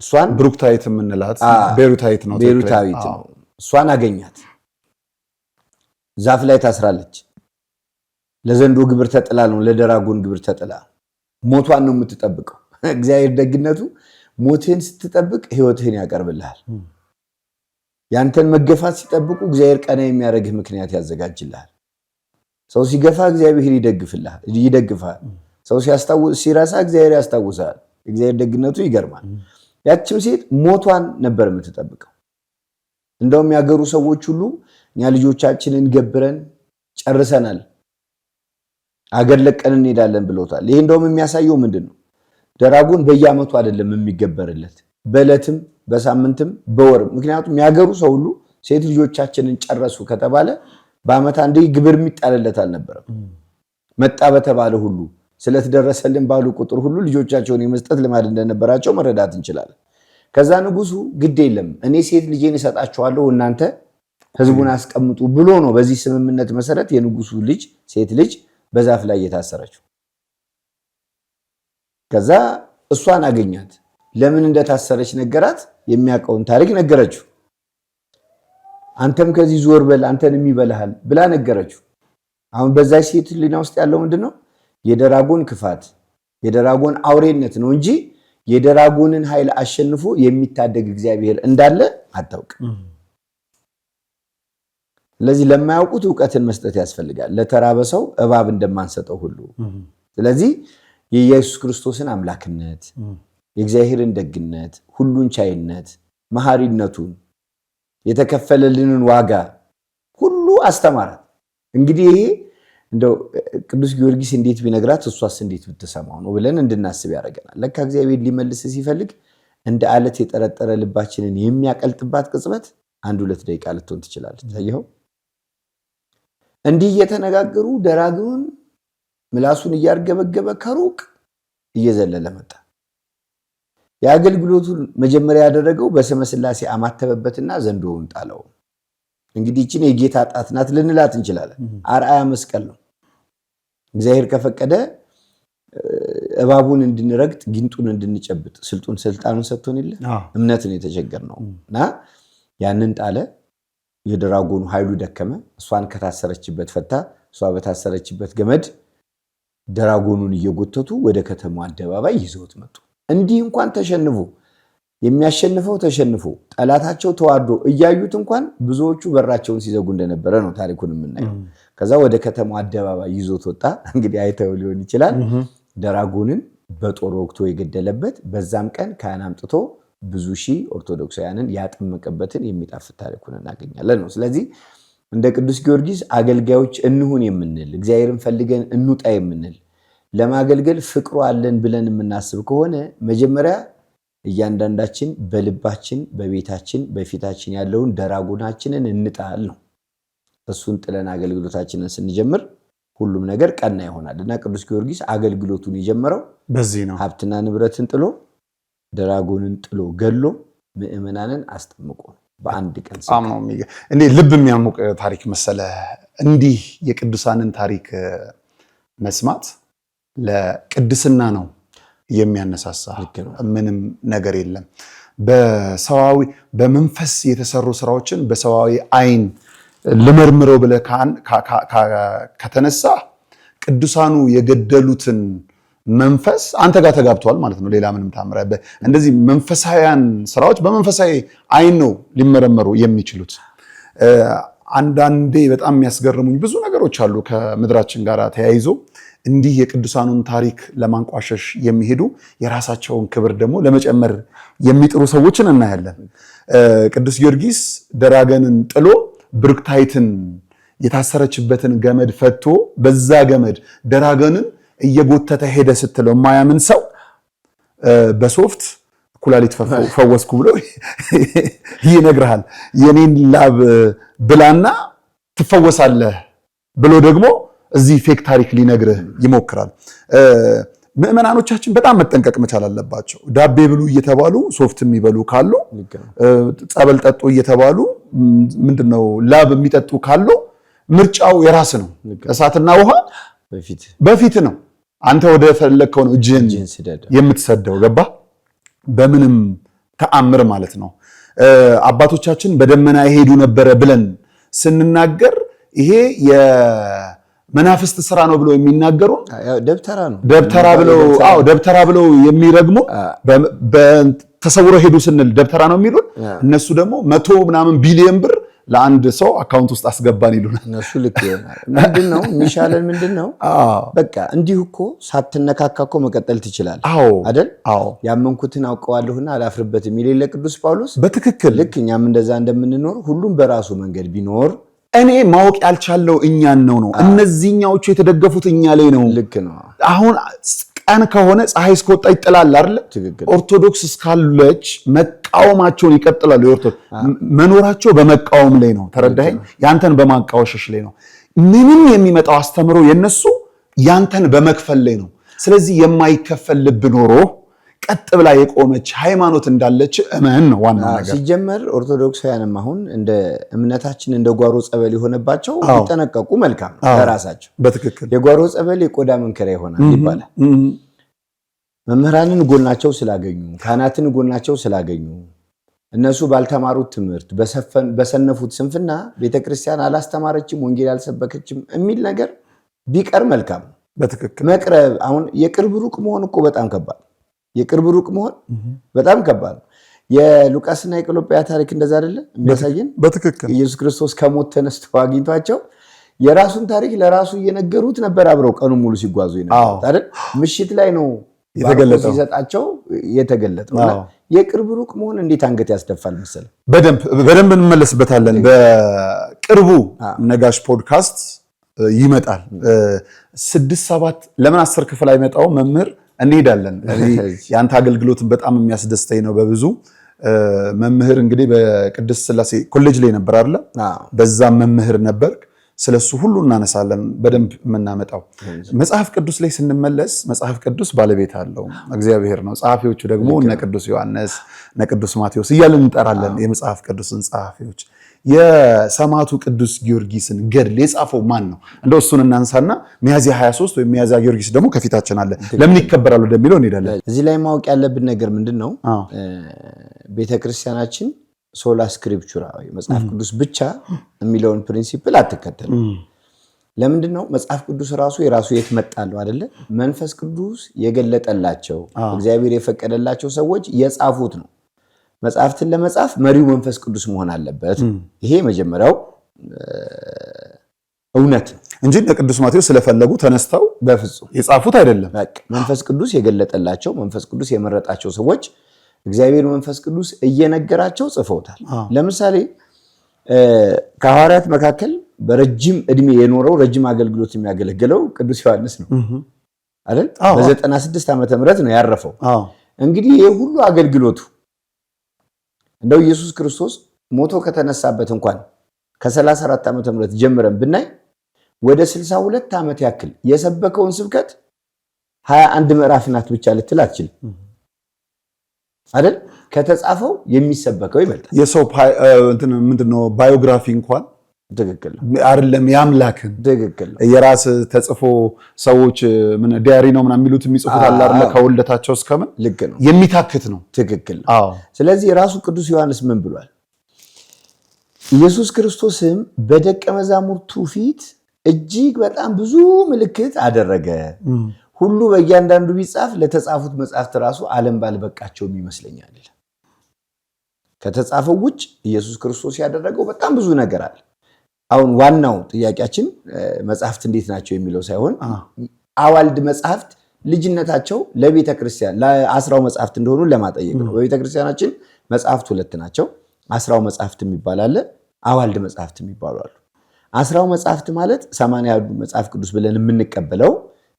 እሷን ብሩክታዊት የምንላት ቤሩታዊት ነው። ቤሩታዊት ነው። እሷን አገኛት። ዛፍ ላይ ታስራለች። ለዘንዶ ግብር ተጥላ ነው፣ ለደራጎን ግብር ተጥላ ሞቷን ነው የምትጠብቀው። እግዚአብሔር ደግነቱ ሞትህን ስትጠብቅ ህይወትህን ያቀርብልሃል። ያንተን መገፋት ሲጠብቁ እግዚአብሔር ቀና የሚያደርግህ ምክንያት ያዘጋጅልሃል። ሰው ሲገፋ እግዚአብሔር ይደግፋል። ሰው ሲረሳ እግዚአብሔር ያስታውሳል። እግዚአብሔር ደግነቱ ይገርማል። ያችም ሴት ሞቷን ነበር የምትጠብቀው። እንደውም ያገሩ ሰዎች ሁሉ እኛ ልጆቻችንን ገብረን ጨርሰናል፣ አገር ለቀን እንሄዳለን ብለውታል። ይሄ እንደውም የሚያሳየው ምንድነው? ደራጎን በየዓመቱ አይደለም የሚገበርለት፣ በዕለትም በሳምንትም በወር። ምክንያቱም ያገሩ ሰው ሁሉ ሴት ልጆቻችንን ጨረሱ ከተባለ በዓመት አንዴ ግብር የሚጣልለት አልነበረም። መጣ በተባለ ሁሉ ስለተደረሰልን ባሉ ቁጥር ሁሉ ልጆቻቸውን የመስጠት ልማድ እንደነበራቸው መረዳት እንችላለን። ከዛ ንጉሱ ግድ የለም እኔ ሴት ልጄን እሰጣቸዋለሁ እናንተ ህዝቡን አስቀምጡ ብሎ ነው በዚህ ስምምነት መሰረት የንጉሱ ልጅ ሴት ልጅ በዛፍ ላይ የታሰረችው። ከዛ እሷን አገኛት። ለምን እንደታሰረች ነገራት። የሚያውቀውን ታሪክ ነገረችው። አንተም ከዚህ ዞር በል አንተንም ይበልሃል ብላ ነገረችው። አሁን በዛች ሴት ሊና ውስጥ ያለው ምንድነው? የደራጎን ክፋት የደራጎን አውሬነት ነው እንጂ የደራጎንን ኃይል አሸንፎ የሚታደግ እግዚአብሔር እንዳለ አታውቅም። ስለዚህ ለማያውቁት ዕውቀትን መስጠት ያስፈልጋል። ለተራበ ሰው እባብ እንደማንሰጠው ሁሉ ስለዚህ የኢየሱስ ክርስቶስን አምላክነት፣ የእግዚአብሔርን ደግነት፣ ሁሉን ቻይነት፣ መሐሪነቱን፣ የተከፈለልንን ዋጋ ሁሉ አስተማራት። እንግዲህ ይሄ እንደው ቅዱስ ጊዮርጊስ እንዴት ቢነግራት እሷስ እንዴት ብትሰማው ነው ብለን እንድናስብ ያደርገናል። ለካ እግዚአብሔር ሊመልስ ሲፈልግ እንደ አለት የጠረጠረ ልባችንን የሚያቀልጥባት ቅጽበት 1-2 ደቂቃ ልትሆን ትችላለች። ታየው እንዲህ እየተነጋገሩ ደራጎን ምላሱን እያርገበገበ ከሩቅ እየዘለለ መጣ። የአገልግሎቱን መጀመሪያ ያደረገው በስመ ሥላሴ አማተበበትና ዘንዶውን ጣለው። እንግዲህ እቺን የጌታ ጣት ናት ልንላት እንችላለን። አርአያ መስቀል ነው። እግዚአብሔር ከፈቀደ እባቡን እንድንረግጥ ጊንጡን እንድንጨብጥ ስልጣኑን ሰጥቶን የለ እምነትን የተቸገርነው እና ያንን ጣለ። የድራጎኑ ኃይሉ ደከመ። እሷን ከታሰረችበት ፈታ። እሷ በታሰረችበት ገመድ ድራጎኑን እየጎተቱ ወደ ከተማው አደባባይ ይዘውት መጡ። እንዲህ እንኳን ተሸንፎ የሚያሸንፈው ተሸንፎ ጠላታቸው ተዋዶ እያዩት እንኳን ብዙዎቹ በራቸውን ሲዘጉ እንደነበረ ነው ታሪኩን የምናየው። ከዛ ወደ ከተማው አደባባይ ይዞት ወጣ። እንግዲህ አይተው ሊሆን ይችላል። ድራጎንን በጦር ወቅቶ የገደለበት በዛም ቀን ካህን አምጥቶ ብዙ ሺህ ኦርቶዶክሳውያንን ያጠመቀበትን የሚጣፍጥ ታሪኩን እናገኛለን ነው። ስለዚህ እንደ ቅዱስ ጊዮርጊስ አገልጋዮች እንሁን የምንል እግዚአብሔርን ፈልገን እንውጣ የምንል ለማገልገል ፍቅሩ አለን ብለን የምናስብ ከሆነ መጀመሪያ እያንዳንዳችን በልባችን በቤታችን በፊታችን ያለውን ድራጎናችንን እንጣል ነው። እሱን ጥለን አገልግሎታችንን ስንጀምር ሁሉም ነገር ቀና ይሆናል እና ቅዱስ ጊዮርጊስ አገልግሎቱን የጀመረው በዚህ ነው። ሀብትና ንብረትን ጥሎ ድራጎንን ጥሎ ገሎ ምእመናንን አስጠምቆ በአንድ ቀን ነው። እንዴ ልብ የሚያሞቅ ታሪክ መሰለ። እንዲህ የቅዱሳንን ታሪክ መስማት ለቅድስና ነው የሚያነሳሳ። ምንም ነገር የለም። በሰዋዊ በመንፈስ የተሰሩ ስራዎችን በሰዋዊ አይን ልመርምረው ብለህ ከተነሳ ቅዱሳኑ የገደሉትን መንፈስ አንተ ጋር ተጋብቷል ማለት ነው። ሌላ ምንም ታምራ እንደዚህ መንፈሳውያን ስራዎች በመንፈሳዊ አይን ነው ሊመረመሩ የሚችሉት። አንዳንዴ በጣም የሚያስገርሙኝ ብዙ ነገሮች አሉ ከምድራችን ጋር ተያይዞ እንዲህ የቅዱሳኑን ታሪክ ለማንቋሸሽ የሚሄዱ የራሳቸውን ክብር ደግሞ ለመጨመር የሚጥሩ ሰዎችን እናያለን። ቅዱስ ጊዮርጊስ ድራገንን ጥሎ ብርክታይትን የታሰረችበትን ገመድ ፈቶ በዛ ገመድ ድራገንን እየጎተተ ሄደ ስትለው ማያምን ሰው በሶፍት ኩላሊት ፈወስኩ ብሎ ይነግርሃል። የኔን ላብ ብላና ትፈወሳለህ ብሎ ደግሞ እዚህ ፌክ ታሪክ ሊነግርህ ይሞክራል። ምእመናኖቻችን በጣም መጠንቀቅ መቻል አለባቸው። ዳቤ ብሉ እየተባሉ ሶፍት የሚበሉ ካሉ፣ ጸበል ጠጡ እየተባሉ ምንድነው ላብ የሚጠጡ ካሉ ምርጫው የራስ ነው። እሳትና ውሃ በፊት ነው። አንተ ወደ ፈለግከው ነው እጅህን የምትሰደው። ገባ? በምንም ተአምር ማለት ነው። አባቶቻችን በደመና ይሄዱ ነበረ ብለን ስንናገር ይሄ የመናፍስት ስራ ነው ብለው የሚናገሩ ደብተራ ብለው የሚረግሙ ተሰውሮ ሄዱ ስንል ደብተራ ነው የሚሉን። እነሱ ደግሞ 100 ምናምን ቢሊዮን ብር ለአንድ ሰው አካውንት ውስጥ አስገባን ይሉናል። እነሱ ልክ ይሆናል። ምንድነው የሚሻለን? ምንድነው በቃ እንዲሁ እኮ ሳትነካካ እኮ መቀጠል ትችላለህ አይደል? ያመንኩትን አውቀዋለሁና አላፍርበትም የሚል ቅዱስ ጳውሎስ በትክክል ልክ እኛም እንደዛ እንደምንኖር ሁሉም በራሱ መንገድ ቢኖር እኔ ማወቅ ያልቻለው እኛን ነው። እነዚህኛዎቹ የተደገፉት እኛ ላይ ነው። ልክ ነው። አሁን ቀን ከሆነ ፀሐይ እስከወጣ ይጥላል አይደል? ኦርቶዶክስ እስካለች መቃወማቸውን ይቀጥላሉ። መኖራቸው በመቃወም ላይ ነው። ተረዳኸኝ? ያንተን በማቃወሸሽ ላይ ነው። ምንም የሚመጣው አስተምሮ የነሱ ያንተን በመክፈል ላይ ነው። ስለዚህ የማይከፈል ልብ ኖሮ ቀጥ ብላ የቆመች ሃይማኖት እንዳለች እመን ነው ዋናው ነገር። ሲጀመር ኦርቶዶክሳውያንም አሁን እንደ እምነታችን እንደ ጓሮ ጸበል የሆነባቸው ይጠነቀቁ መልካም ነው ለራሳቸው። በትክክል የጓሮ ጸበል የቆዳ መንከሪያ ይሆናል ይባላል። መምህራንን ጎናቸው ስላገኙ፣ ካህናትን ጎናቸው ስላገኙ፣ እነሱ ባልተማሩት ትምህርት በሰነፉት ስንፍና ቤተክርስቲያን አላስተማረችም፣ ወንጌል አልሰበከችም የሚል ነገር ቢቀር መልካም ነው። በትክክል መቅረብ አሁን የቅርብ ሩቅ መሆን እኮ በጣም ከባድ የቅርብ ሩቅ መሆን በጣም ከባድ ነው። የሉቃስና የቀሎጵያ ታሪክ እንደዛ አይደለ የሚያሳየን? በትክክል ኢየሱስ ክርስቶስ ከሞት ተነስቶ አግኝቷቸው የራሱን ታሪክ ለራሱ እየነገሩት ነበር። አብረው ቀኑ ሙሉ ሲጓዙ ይነበራል አይደል? ምሽት ላይ ነው የተገለጠው ሲሰጣቸው የተገለጠው። የቅርብ ሩቅ መሆን እንዴት አንገት ያስደፋል መሰለ። በደንብ እንመለስበታለን። በቅርቡ ነጋሽ ፖድካስት ይመጣል። 6-7 ለምን 10 ክፍል አይመጣው መምህር እንሄዳለን። ያንተ አገልግሎትን በጣም የሚያስደስተኝ ነው። በብዙ መምህር እንግዲህ በቅድስት ሥላሴ ኮሌጅ ላይ ነበር አይደል? በዛም መምህር ነበር። ስለሱ ሁሉ እናነሳለን በደንብ የምናመጣው። መጽሐፍ ቅዱስ ላይ ስንመለስ መጽሐፍ ቅዱስ ባለቤት አለው፣ እግዚአብሔር ነው። ጸሐፊዎቹ ደግሞ እነ ቅዱስ ዮሐንስ እነ ቅዱስ ማቴዎስ እያልን እንጠራለን የመጽሐፍ ቅዱስን ጸሐፊዎች። የሰማዕቱ ቅዱስ ጊዮርጊስን ገድል የጻፈው ማን ነው? እንደው እሱን እናንሳና ሚያዝያ 23 ወይም ሚያዝያ ጊዮርጊስ ደግሞ ከፊታችን አለ። ለምን ይከበራሉ ወደሚለው እንሄዳለን። እዚህ ላይ ማወቅ ያለብን ነገር ምንድነው? ቤተክርስቲያናችን ሶላ ስክሪፕቹራ መጽሐፍ ቅዱስ ብቻ የሚለውን ፕሪንሲፕል አትከተልም። ለምንድነው? መጽሐፍ ቅዱስ ራሱ የራሱ የት መጣለው አይደለ? መንፈስ ቅዱስ የገለጠላቸው እግዚአብሔር የፈቀደላቸው ሰዎች የጻፉት ነው። መጽሐፍትን ለመጻፍ መሪው መንፈስ ቅዱስ መሆን አለበት። ይሄ መጀመሪያው እውነት ነው እንጂ ቅዱስ ማቴዎስ ስለፈለጉ ተነስተው በፍጹም የጻፉት አይደለም። መንፈስ ቅዱስ የገለጠላቸው መንፈስ ቅዱስ የመረጣቸው ሰዎች እግዚአብሔር መንፈስ ቅዱስ እየነገራቸው ጽፈውታል። ለምሳሌ ከሐዋርያት መካከል በረጅም እድሜ የኖረው ረጅም አገልግሎት የሚያገለግለው ቅዱስ ዮሐንስ ነው አይደል? በ96 ዓመተ ምህረት ነው ያረፈው። እንግዲህ ይሄ ሁሉ አገልግሎቱ እንደው ኢየሱስ ክርስቶስ ሞቶ ከተነሳበት እንኳን ከ34 ዓመተ ምህረት ጀምረን ብናይ ወደ 62 ዓመት ያክል የሰበከውን ስብከት 21 ምዕራፍ ናት ብቻ ልትል አትችልም አይደል? ከተጻፈው የሚሰበከው ይበልጣል። የሰው እንትን ምንድነው ባዮግራፊ እንኳን ትክክል ነው አይደለም? ያምላክን ትክክል ነው። የራስ ተጽፎ ሰዎች ምን ዲያሪ ነው ምናምን የሚሉት የሚጽፉት አለ አይደል? ከወልደታቸው እስከምን ልክ ነው የሚታክት ነው። ትክክል ነው። ስለዚህ ራሱ ቅዱስ ዮሐንስ ምን ብሏል? ኢየሱስ ክርስቶስም በደቀ መዛሙርቱ ፊት እጅግ በጣም ብዙ ምልክት አደረገ። ሁሉ በእያንዳንዱ ቢጻፍ ለተጻፉት መጽሐፍት ራሱ ዓለም ባልበቃቸውም ይመስለኛል። ከተጻፈው ውጭ ኢየሱስ ክርስቶስ ያደረገው በጣም ብዙ ነገር አለ። አሁን ዋናው ጥያቄያችን መጽሐፍት እንዴት ናቸው የሚለው ሳይሆን አዋልድ መጽሐፍት ልጅነታቸው ለቤተ ክርስቲያን ለአስራው መጽሐፍት እንደሆኑ ለማጠየቅ ነው። በቤተ ክርስቲያናችን መጽሐፍት ሁለት ናቸው። አስራው መጽሐፍት የሚባል አለ፣ አዋልድ መጽሐፍት የሚባሉ አሉ። አስራው መጽሐፍት ማለት 80 መጽሐፍ ቅዱስ ብለን የምንቀበለው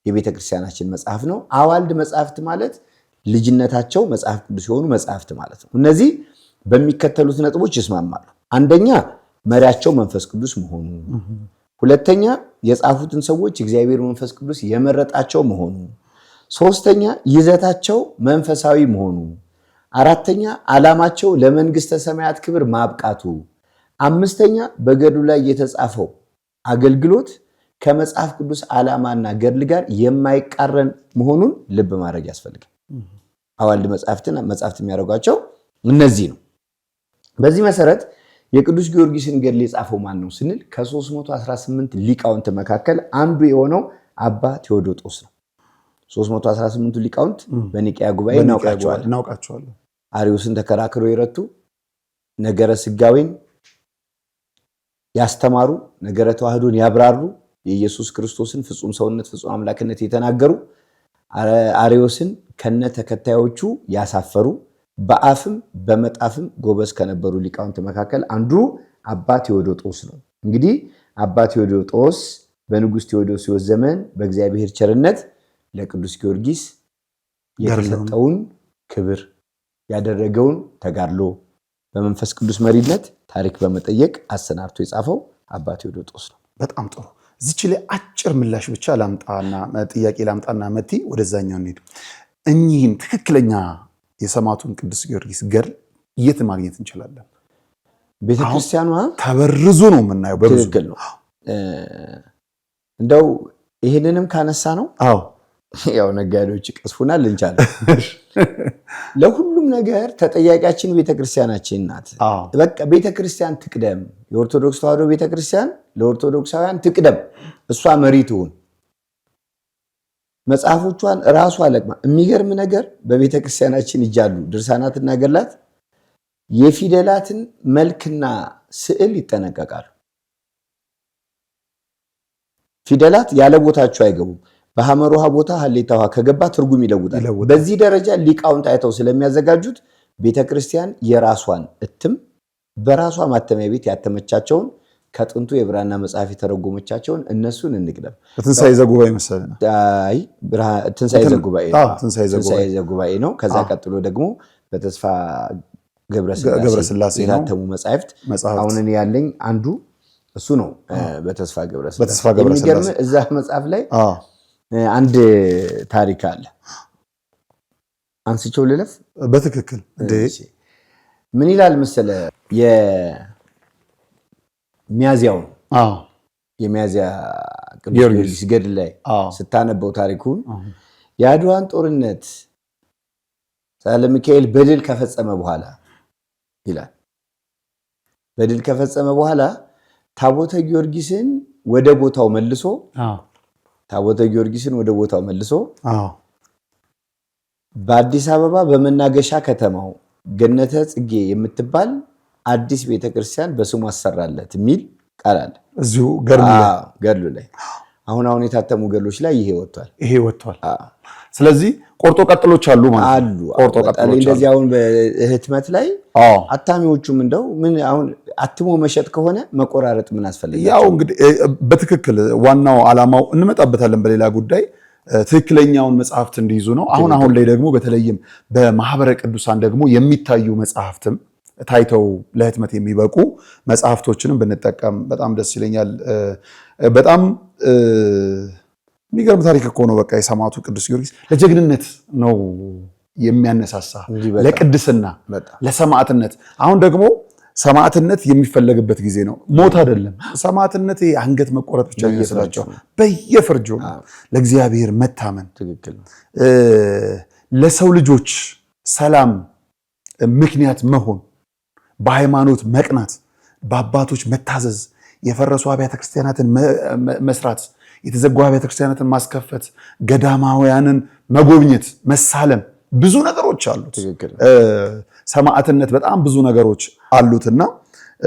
የቤተ ክርስቲያናችን መጽሐፍ ነው። አዋልድ መጽሐፍት ማለት ልጅነታቸው መጽሐፍ ቅዱስ የሆኑ መጽሐፍት ማለት ነው። እነዚህ በሚከተሉት ነጥቦች ይስማማሉ። አንደኛ መሪያቸው መንፈስ ቅዱስ መሆኑ፣ ሁለተኛ የጻፉትን ሰዎች እግዚአብሔር መንፈስ ቅዱስ የመረጣቸው መሆኑ፣ ሶስተኛ ይዘታቸው መንፈሳዊ መሆኑ፣ አራተኛ ዓላማቸው ለመንግስተ ሰማያት ክብር ማብቃቱ፣ አምስተኛ በገድሉ ላይ የተጻፈው አገልግሎት ከመጽሐፍ ቅዱስ ዓላማና ገድል ጋር የማይቃረን መሆኑን ልብ ማድረግ ያስፈልጋል። አዋልድ መጽሐፍት የሚያደርጓቸው እነዚህ ነው። በዚህ መሰረት የቅዱስ ጊዮርጊስን ገድል የጻፈው ማን ነው ስንል ከ318 ሊቃውንት መካከል አንዱ የሆነው አባ ቴዎዶጦስ ነው። 318ቱ ሊቃውንት በኒቅያ ጉባኤ እናውቃቸዋለን። አርዮስን ተከራክረው የረቱ፣ ነገረ ስጋዌን ያስተማሩ፣ ነገረ ተዋህዶን ያብራሩ፣ የኢየሱስ ክርስቶስን ፍጹም ሰውነት ፍጹም አምላክነት የተናገሩ፣ አርዮስን ከነ ተከታዮቹ ያሳፈሩ፣ በአፍም በመጣፍም ጎበዝ ከነበሩ ሊቃውንት መካከል አንዱ አባ ቴዎዶጦስ ነው። እንግዲህ አባ ቴዎዶጦስ በንጉሥ ቴዎዶሲዎስ ዘመን በእግዚአብሔር ቸርነት ለቅዱስ ጊዮርጊስ የተሰጠውን ክብር ያደረገውን ተጋድሎ በመንፈስ ቅዱስ መሪነት ታሪክ በመጠየቅ አሰናድቶ የጻፈው አባ ቴዎዶጦስ ነው። በጣም ጥሩ። እዚች ላይ አጭር ምላሽ ብቻ ላምጣና ጥያቄ ላምጣና መቲ ወደዛኛው እንሂድ። እኚህን ትክክለኛ የሰማዕቱን ቅዱስ ጊዮርጊስ ገድል የት ማግኘት እንችላለን? ቤተክርስቲያኗ ተበርዞ ነው የምናየው። በብዙ ነው። እንደው ይሄንንም ካነሳ ነው ያው ነጋዴዎች ይቀስፉናል እንቻለን። ለሁሉም ነገር ተጠያቂያችን ቤተክርስቲያናችን ናት። በቃ ቤተክርስቲያን ትቅደም። የኦርቶዶክስ ተዋህዶ ቤተክርስቲያን ለኦርቶዶክሳውያን ትቅደም፣ እሷ መሪ ትሁን። መጽሐፎቿን ራሷ ለቅማ። የሚገርም ነገር በቤተክርስቲያናችን ይጃሉ ድርሳናትና ገድላት የፊደላትን መልክና ስዕል ይጠነቀቃሉ። ፊደላት ያለ ቦታቸው አይገቡም። በሐመር ውሃ ቦታ ሀሌታ ውሃ ከገባ ትርጉም ይለውጣል። በዚህ ደረጃ ሊቃውንት አይተው ስለሚያዘጋጁት ቤተክርስቲያን የራሷን እትም በራሷ ማተሚያ ቤት ያተመቻቸውን ከጥንቱ የብራና መጽሐፍ የተረጎመቻቸውን እነሱን እንቅደም። ትንሣኤ ዘጉባኤ መሰለኝ። አይ ትንሣኤ ዘጉባኤ ነው። ከዛ ቀጥሎ ደግሞ በተስፋ ገብረስላሴ የታተሙ መጽሐፍት አሁን እኔ ያለኝ አንዱ እሱ ነው። በተስፋ ገብረስላሴ የሚገርም እዛ መጽሐፍ ላይ አንድ ታሪክ አለ። አንስቼው ልለፍ። በትክክል ምን ይላል መሰለ? ሚያዚያው የሚያዚያ ቅዱስ ጊዮርጊስ ገድል ላይ ስታነበው ታሪኩን የአድዋን ጦርነት ሳህለ ሚካኤል በድል ከፈጸመ በኋላ ይላል። በድል ከፈጸመ በኋላ ታቦተ ጊዮርጊስን ወደ ቦታው መልሶ በአዲስ አበባ በመናገሻ ከተማው ገነተ ጽጌ የምትባል አዲስ ቤተክርስቲያን በስሙ አሰራለት የሚል ቃል አለ እዚሁ ገድሉ ላይ። አሁን የታተሙ ገድሎች ላይ ይሄ ወጥቷል። ስለዚህ ቆርጦ ቀጥሎች አሉ ማለት አሉ። ቆርጦ ቀጥሎች እንደዚህ አሁን በህትመት ላይ አታሚዎቹም እንደው ምን አሁን አትሞ መሸጥ ከሆነ መቆራረጥ ምን አስፈልጋቸው? ያው እንግዲህ በትክክል ዋናው ዓላማው እንመጣበታለን በሌላ ጉዳይ ትክክለኛውን መጽሐፍት እንዲይዙ ነው። አሁን ላይ ደግሞ በተለይም በማህበረ ቅዱሳን ደግሞ የሚታዩ መጽሐፍትም ታይተው ለህትመት የሚበቁ መጽሐፍቶችንም ብንጠቀም በጣም ደስ ይለኛል። በጣም የሚገርም ታሪክ እኮ ነው። በቃ የሰማዕቱ ቅዱስ ጊዮርጊስ ለጀግንነት ነው የሚያነሳሳ፣ ለቅድስና፣ ለሰማዕትነት። አሁን ደግሞ ሰማዕትነት የሚፈለግበት ጊዜ ነው። ሞት አይደለም ሰማዕትነት፣ አንገት መቆረጥ ብቻ እየሰራቸው በየፍርጁ ለእግዚአብሔር መታመን፣ ለሰው ልጆች ሰላም ምክንያት መሆን፣ በሃይማኖት መቅናት፣ በአባቶች መታዘዝ፣ የፈረሱ አብያተ ክርስቲያናትን መስራት፣ የተዘጉ አብያተ ክርስቲያናትን ማስከፈት፣ ገዳማውያንን መጎብኘት፣ መሳለም፣ ብዙ ነገሮች አሉት። ሰማዕትነት በጣም ብዙ ነገሮች አሉትና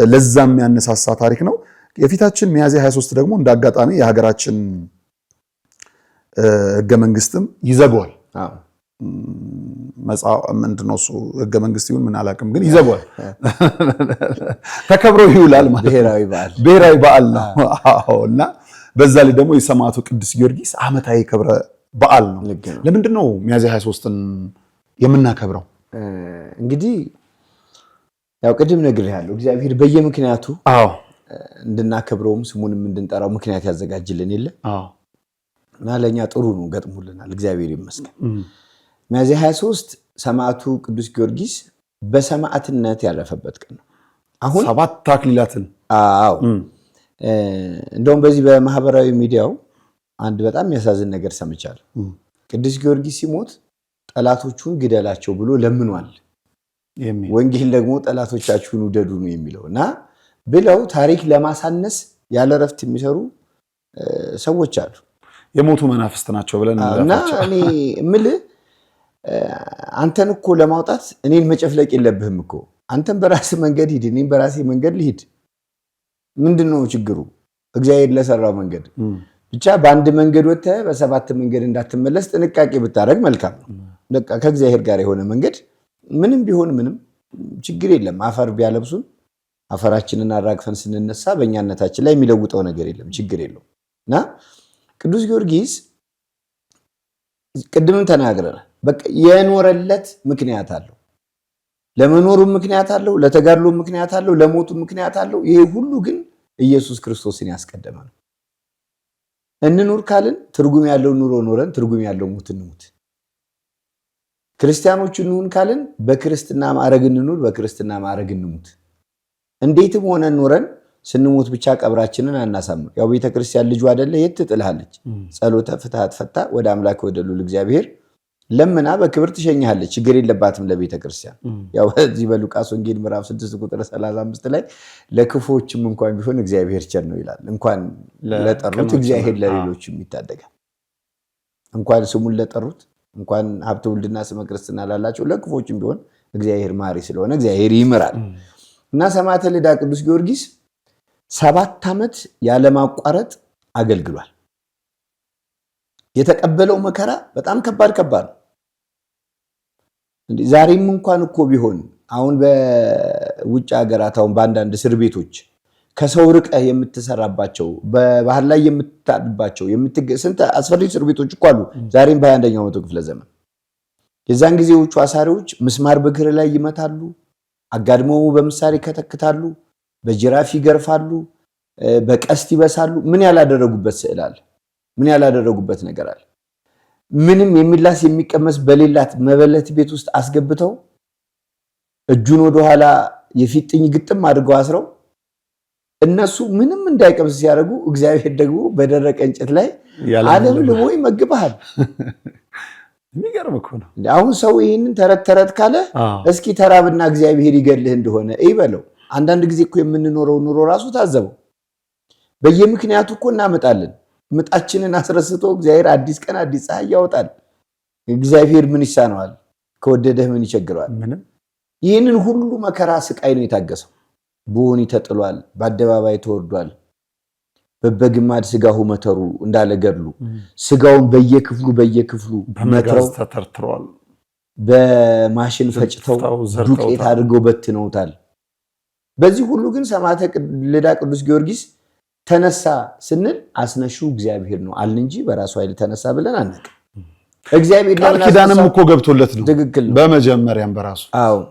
ለዛ የሚያነሳሳ ታሪክ ነው። የፊታችን ሚያዝያ 23 ደግሞ እንደ አጋጣሚ የሀገራችን ህገ መንግስትም ይዘጋዋል። ምንድነው እሱ ህገ መንግስት ይሁን ምን አላውቅም፣ ግን ይዘጋዋል። ተከብሮ ይውላል ማለት ብሔራዊ በዓል ነው። እና በዛ ላይ ደግሞ የሰማዕቱ ቅዱስ ጊዮርጊስ ዓመታዊ ክብረ በዓል ነው። ለምንድን ነው ሚያዝያ 23ን የምናከብረው? እንግዲህ ያው ቅድም ነግሬሃለሁ፣ እግዚአብሔር በየምክንያቱ እንድናከብረውም ስሙንም እንድንጠራው ምክንያት ያዘጋጅልን የለ እና ለእኛ ጥሩ ነው፣ ገጥሞልናል፣ እግዚአብሔር ይመስገን። ሚያዝያ 23 ሰማዕቱ ቅዱስ ጊዮርጊስ በሰማዕትነት ያረፈበት ቀን ነው። አሁን 7 አክሊላትን እንደውም በዚህ በማህበራዊ ሚዲያው አንድ በጣም የሚያሳዝን ነገር ሰምቻለሁ። ቅዱስ ጊዮርጊስ ሲሞት ጠላቶቹን ግደላቸው ብሎ ለምኗል። ወንጌል ደግሞ ጠላቶቻችሁን ውደዱ ነው የሚለው እና ብለው ታሪክ ለማሳነስ ያለ ረፍት የሚሰሩ ሰዎች አሉ። የሞቱ መናፍስት ናቸው ብለን እና እኔ እምልህ አንተን እኮ ለማውጣት እኔን መጨፍለቅ የለብህም እኮ። አንተን በራስህ መንገድ ሂድ፣ እኔም በራሴ መንገድ ልሂድ። ምንድነው ችግሩ? እግዚአብሔር ለሰራው መንገድ ብቻ በአንድ መንገድ ወጥተህ በሰባት መንገድ እንዳትመለስ ጥንቃቄ ብታደርግ መልካም ነው። በቃ ከእግዚአብሔር ጋር የሆነ መንገድ ምንም ቢሆን ምንም ችግር የለም። አፈር ቢያለብሱን አፈራችንን አራግፈን ስንነሳ በእኛነታችን ላይ የሚለውጠው ነገር የለም፣ ችግር የለውም። እና ቅዱስ ጊዮርጊስ ቅድምም ተናግረናል። በቃ የኖረለት ምክንያት አለው። ለመኖሩ ምክንያት አለው፣ ለተጋድሎ ምክንያት አለው፣ ለሞቱ ምክንያት አለው። ይሄ ሁሉ ግን ኢየሱስ ክርስቶስን ያስቀደመ ነው። እንኑር ካልን ትርጉም ያለው ኑሮ ኖረን ትርጉም ያለው ሞት እንሙት። ክርስቲያኖች እንሁን ካልን በክርስትና ማዕረግ እንኑር፣ በክርስትና ማዕረግ እንሙት። እንዴትም ሆነን ኖረን ስንሞት ብቻ ቀብራችንን አናሳምር። ያው ቤተክርስቲያን ልጁ አይደለ የት ትጥልሃለች? ጸሎተ ፍትሐት ፈታ ወደ አምላክ ወደ ልዑል እግዚአብሔር ለምና በክብር ትሸኛለች። ችግር የለባትም ለቤተክርስቲያን። ያው እዚህ በሉቃስ ወንጌል ምዕራፍ 6 ቁጥር 35 ላይ ለክፎችም እንኳን ቢሆን እግዚአብሔር ቸር ነው ይላል። እንኳን ለጠሩት እግዚአብሔር ለሌሎችም ይታደጋል። እንኳን ስሙን ለጠሩት እንኳን ሀብተ ውልድና ስመ ክርስትና ላላቸው ለክፎችም ቢሆን እግዚአብሔር ማሪ ስለሆነ እግዚአብሔር ይምራል። እና ሰማዕተ ልዳ ቅዱስ ጊዮርጊስ 7 ዓመት ያለማቋረጥ አገልግሏል። የተቀበለው መከራ በጣም ከባድ ነው። ዛሬም እንኳን እኮ ቢሆን አሁን በውጭ ሀገራት አሁን በአንዳንድ እስር ቤቶች ከሰው ርቀህ የምትሰራባቸው በባህር ላይ የምታድባቸው ስንት አስፈሪ እስር ቤቶች እኮ አሉ። ዛሬም በ21ኛው መቶ ክፍለ ዘመን የዛን ጊዜዎቹ አሳሪዎች ምስማር በግር ላይ ይመታሉ፣ አጋድመው በምሳር ይከተክታሉ፣ በጅራፍ ይገርፋሉ፣ በቀስት ይበሳሉ። ምን ያላደረጉበት ስዕል አለ? ምን ያላደረጉበት ነገር አለ? ምንም የሚላስ የሚቀመስ በሌላት መበለት ቤት ውስጥ አስገብተው እጁን ወደኋላ የፊጥኝ ግጥም አድርገው አስረው እነሱ ምንም እንዳይቀምስ ሲያደርጉ እግዚአብሔር ደግሞ በደረቀ እንጨት ላይ ዓለም ልሞ ይመግብሃል። የሚገርም እኮ ነው። አሁን ሰው ይህንን ተረት ካለ እስኪ ተራብና እግዚአብሔር ይገልህ እንደሆነ ይበለው። አንዳንድ ጊዜ እኮ የምንኖረው ኑሮ ራሱ ታዘበው። በየምክንያቱ እኮ እናመጣለን። ምጣችንን አስረስቶ እግዚአብሔር አዲስ ቀን አዲስ ፀሐይ ያወጣል። እግዚአብሔር ምን ይሳነዋል? ከወደደህ ምን ይቸግረዋል? ይህንን ሁሉ መከራ ስቃይ ነው የታገሰው። በወህኒ ተጥሏል፣ በአደባባይ ተወርዷል። በበግማድ ስጋሁ መተሩ እንዳለ ገድሉ ስጋውን በየክፍሉ መትረው ተተርትሯል። በማሽን ፈጭተው ዱቄት አድርገው በትነውታል። በዚህ ሁሉ ግን ሰማዕተ ልዳ ቅዱስ ጊዮርጊስ ተነሳ ስንል አስነሹ እግዚአብሔር ነው አልን እንጂ በራሱ ኃይል ተነሳ ብለን አናውቅም። እግዚአብሔር ቃል ኪዳንም እኮ ገብቶለት ነው። ትክክል ነው። በመጀመሪያም በራሱ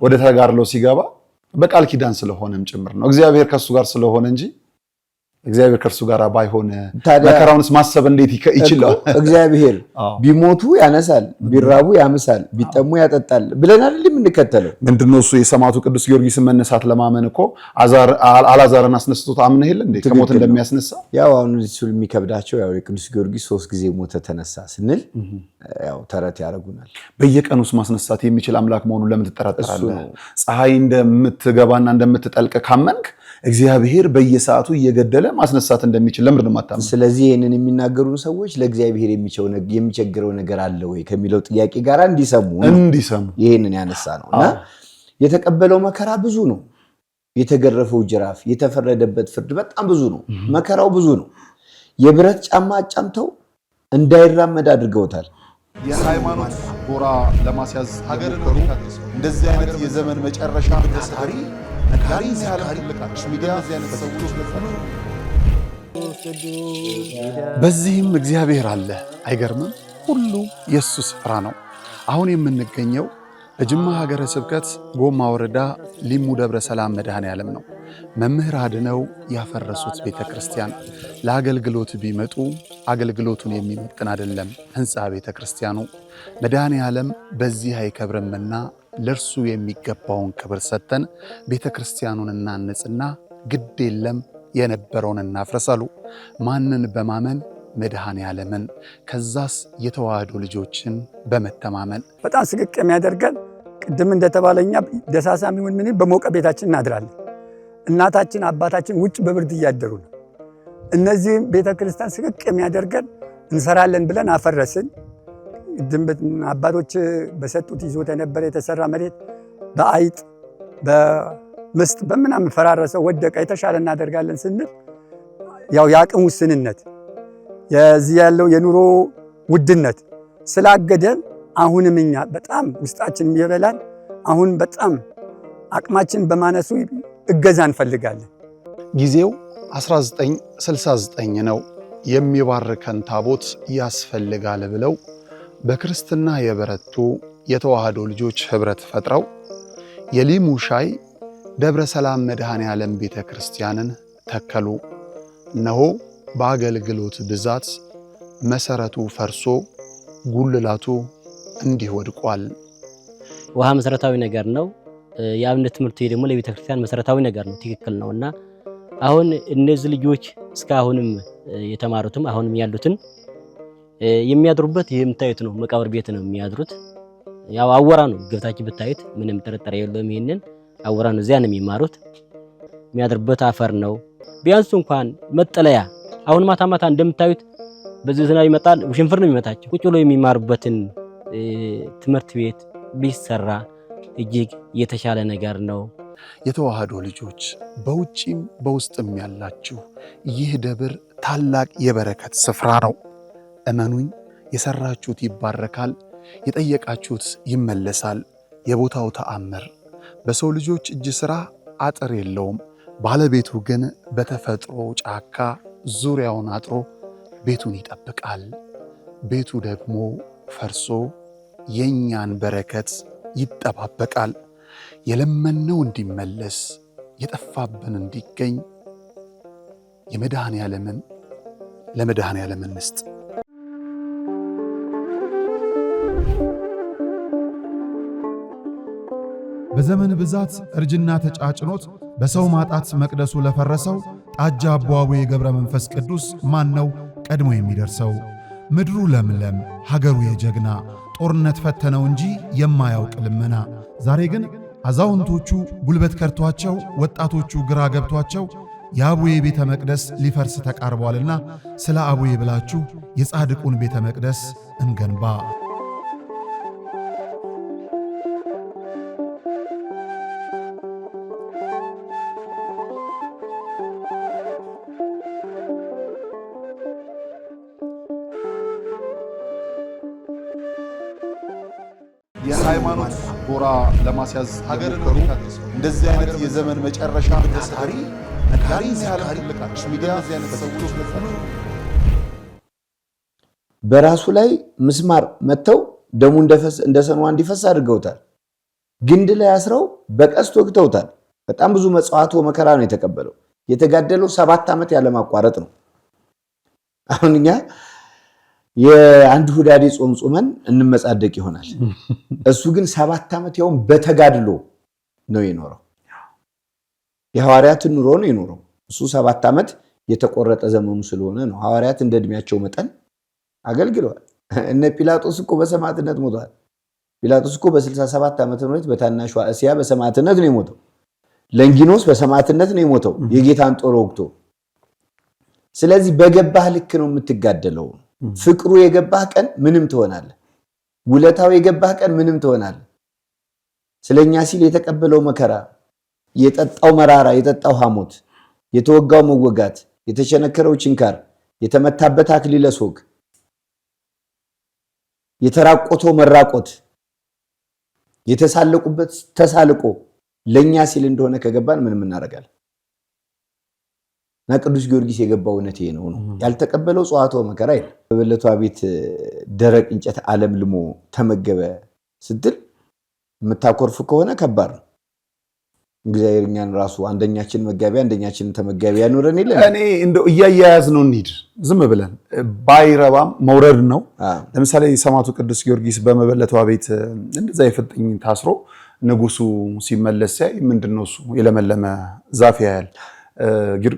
ወደ ተጋድሎ ሲገባ በቃል ኪዳን ስለሆነም ጭምር ነው። እግዚአብሔር ከሱ ጋር ስለሆነ እንጂ እግዚአብሔር ከእርሱ ጋር ባይሆን መከራውንስ ማሰብ እንዴት ይችላል? እግዚአብሔር ቢሞቱ ያነሳል፣ ቢራቡ ያምሳል፣ ቢጠሙ ያጠጣል ብለን አይደል የምንከተለው? ምንድነው እሱ የሰማዕቱ ቅዱስ ጊዮርጊስ መነሳት ለማመን እኮ አልዓዛርን አስነስቶት አምነህ የለ እንዴ ከሞት እንደሚያስነሳ? ያው አሁን እሱ የሚከብዳቸው ያው የቅዱስ ጊዮርጊስ 3 ጊዜ ሞተ ተነሳ ስንል ያው ተረት ያደርጉናል። በየቀኑስ ማስነሳት የሚችል አምላክ መሆኑን ለምን ትጠራጠራለህ? ፀሐይ እንደምትገባና እንደምትጠልቅ ካመንክ እግዚአብሔር በየሰዓቱ እየገደለ ማስነሳት እንደሚችል ለምን ማታመን? ስለዚህ ይሄንን የሚናገሩን ሰዎች ለእግዚአብሔር የሚቸግረው ነገር አለ ወይ ከሚለው ጥያቄ ጋር እንዲሰሙ ይሄንን ያነሳ ነውና የተቀበለው መከራ ብዙ ነው። የተገረፈው ጅራፍ፣ የተፈረደበት ፍርድ በጣም ብዙ ነው። መከራው ብዙ ነው። የብረት ጫማ አጫምተው እንዳይራመድ አድርገውታል። የሃይማኖት ጎራ ለማስያዝ ሀገርን እንደዚህ አይነት የዘመን መጨረሻ ታሪ ነካሪ በዚህም እግዚአብሔር አለ። አይገርምም? ሁሉ የሱ ስፍራ ነው። አሁን የምንገኘው በጅማ ሀገረ ስብከት ጎማ ወረዳ ሊሙ ደብረ ሰላም መድኃኔዓለም ነው። መምህር አድነው ያፈረሱት ቤተክርስቲያን ለአገልግሎት ቢመጡ አገልግሎቱን የሚመጥን አይደለም ህንፃ ቤተክርስቲያኑ። መድኃኔዓለም በዚህ አይከብርምና ለርሱ የሚገባውን ክብር ሰተን ቤተክርስቲያኑን እናንጽና ግድ የለም የነበረውን እናፍረሳሉ። ማንን በማመን? መድኃኔዓለምን። ከዛስ የተዋህዶ ልጆችን በመተማመን በጣም ስቅቅ የሚያደርገን ቅድም እንደተባለኛ ደሳሳም ይሁን ምን በሞቀ ቤታችን እናድራለን። እናታችን አባታችን ውጭ በብርድ እያደሩ ነው። እነዚህ ቤተክርስቲያን ስቅቅ የሚያደርገን እንሰራለን ብለን አፈረስን። አባቶች በሰጡት ይዞት የነበረ የተሰራ መሬት በአይጥ በምስጥ በምናምን ፈራረሰ፣ ወደቀ። የተሻለ እናደርጋለን ስንል ያው የአቅም ውስንነት የዚህ ያለው የኑሮ ውድነት ስላገደን አሁንም እኛ በጣም ውስጣችን ይበላል። አሁን በጣም አቅማችን በማነሱ እገዛ እንፈልጋለን። ጊዜው 1969 ነው። የሚባርከን ታቦት ያስፈልጋል ብለው በክርስትና የበረቱ የተዋህዶ ልጆች ህብረት ፈጥረው የሊሙ ሻይ ደብረ ሰላም መድኃኔዓለም ቤተክርስቲያንን ተከሉ። እነሆ በአገልግሎት ብዛት መሰረቱ ፈርሶ ጉልላቱ እንዲህ ወድቋል። ውሃ መሰረታዊ ነገር ነው። የአብነት ትምህርት ደግሞ ለቤተክርስቲያን መሰረታዊ ነገር ነው። ትክክል ነውና አሁን እነዚህ ልጆች እስካሁንም የተማሩትም አሁንም ያሉትን የሚያድሩበት የምታዩት ነው። መቃብር ቤት ነው የሚያድሩት። ያው አወራ ነው ገብታችሁ ብታዩት ምንም ጥርጥር የለውም። ይሄንን አወራ ነው። እዚያ ነው የሚማሩት። የሚያድሩበት አፈር ነው። ቢያንስ እንኳን መጠለያ አሁን ማታ ማታ እንደምታዩት በዚህ ዝናብ ይመጣል፣ ውሽንፍር ነው የሚመታቸው። ቁጭ ብሎ የሚማሩበትን ትምህርት ቤት ቢሰራ እጅግ የተሻለ ነገር ነው። የተዋህዶ ልጆች በውጪም በውስጥም ያላችሁ ይህ ደብር ታላቅ የበረከት ስፍራ ነው። እመኑኝ፣ የሰራችሁት ይባረካል፣ የጠየቃችሁት ይመለሳል። የቦታው ተአምር በሰው ልጆች እጅ ሥራ አጥር የለውም። ባለቤቱ ግን በተፈጥሮ ጫካ ዙሪያውን አጥሮ ቤቱን ይጠብቃል። ቤቱ ደግሞ ፈርሶ የኛን በረከት ይጠባበቃል። የለመነው እንዲመለስ የጠፋብን እንዲገኝ ለመድኃኔዓለም እንስጥ። በዘመን ብዛት እርጅና ተጫጭኖት በሰው ማጣት መቅደሱ ለፈረሰው ጣጃ አቦ የገብረ መንፈስ ቅዱስ ማን ነው ቀድሞ የሚደርሰው? ምድሩ ለምለም ሀገሩ የጀግና ጦርነት ፈተነው እንጂ የማያውቅ ልመና። ዛሬ ግን አዛውንቶቹ ጉልበት ከርቷቸው ወጣቶቹ ግራ ገብቷቸው የአቡዬ ቤተ መቅደስ ሊፈርስ ተቃርቧልና ስለ አቡዬ ብላችሁ የጻድቁን ቤተ መቅደስ እንገንባ። የሃይማኖት ጎራ ለማስያዝ ሀገርን እንደዚህ አይነት የዘመን መጨረሻ ታሪ ነጋሪ ሲያልቃችሁ ሚዲያ ዚያነ ሰዎች በራሱ ላይ ምስማር መተው ደሙ እንደ ሰኗ እንዲፈስ አድርገውታል። ግንድ ላይ አስረው በቀስት ወግተውታል። በጣም ብዙ መጽዋዕት መከራ ነው የተቀበለው። የተጋደለው 7 ዓመት ያለ ማቋረጥ ነው። አሁን እኛ የአንድ ሁዳዴ ጾም ጾመን እንመጻደቅ ይሆናል። እሱ ግን 7 ዓመት ያውም በተጋድሎ ነው የኖረው። የሐዋርያትን ኑሮ ነው የኖረው። እሱ 7 ዓመት የተቆረጠ ዘመኑ ስለሆነ ነው። ሐዋርያት እንደ እድሜያቸው መጠን አገልግለዋል። እነ ጲላጦስ እኮ በሰማዕትነት ሞተዋል። ጲላጦስ እኮ በ67 ዓመተ ምህረት በታናሿ እስያ በሰማዕትነት ነው የሞተው። ለንጊኖስ በሰማዕትነት ነው የሞተው የጌታን ጦር ወግቶ። ስለዚህ በገባህ ልክ ነው የምትጋደለው። ፍቅሩ የገባህ ቀን ምንም ትሆናለህ። ውለታው የገባህ ቀን ምንም ትሆናለህ። ስለኛ ሲል የተቀበለው መከራ፣ የጠጣው መራራ፣ የጠጣው ሐሞት፣ የተወጋው መወጋት፣ የተቸነከረው ችንካር፣ የተመታበት አክሊለ ሦክ፣ የተራቆተው መራቆት፣ የተሳለቁበት ተሳልቆ ለኛ ሲል እንደሆነ ከገባን ምንም እናደርጋለን። እና ቅዱስ ጊዮርጊስ የገባው እውነት ይሄ ነው። ያልተቀበለው ጽዋዕተ መከራ የለም። በበለቷ ቤት ደረቅ እንጨት አለምልሞ ተመገበ ስትል የምታኮርፍ ከሆነ ከባድ ነው። እግዚአብሔር እኛን ራሱ አንደኛችን መጋቢ አንደኛችን ተመጋቢ ያኖረን የለን። እኔ እንደው እያያያዝ ነው እንሂድ። ዝም ብለን ባይረባም መውረድ ነው። ለምሳሌ ሰማዕቱ ቅዱስ ጊዮርጊስ በመበለቷ ቤት እንደዛ የፍጥኝ ታስሮ ንጉሱ ሲመለስ ሲያይ ምንድነው እሱ የለመለመ ዛፍ ያያል።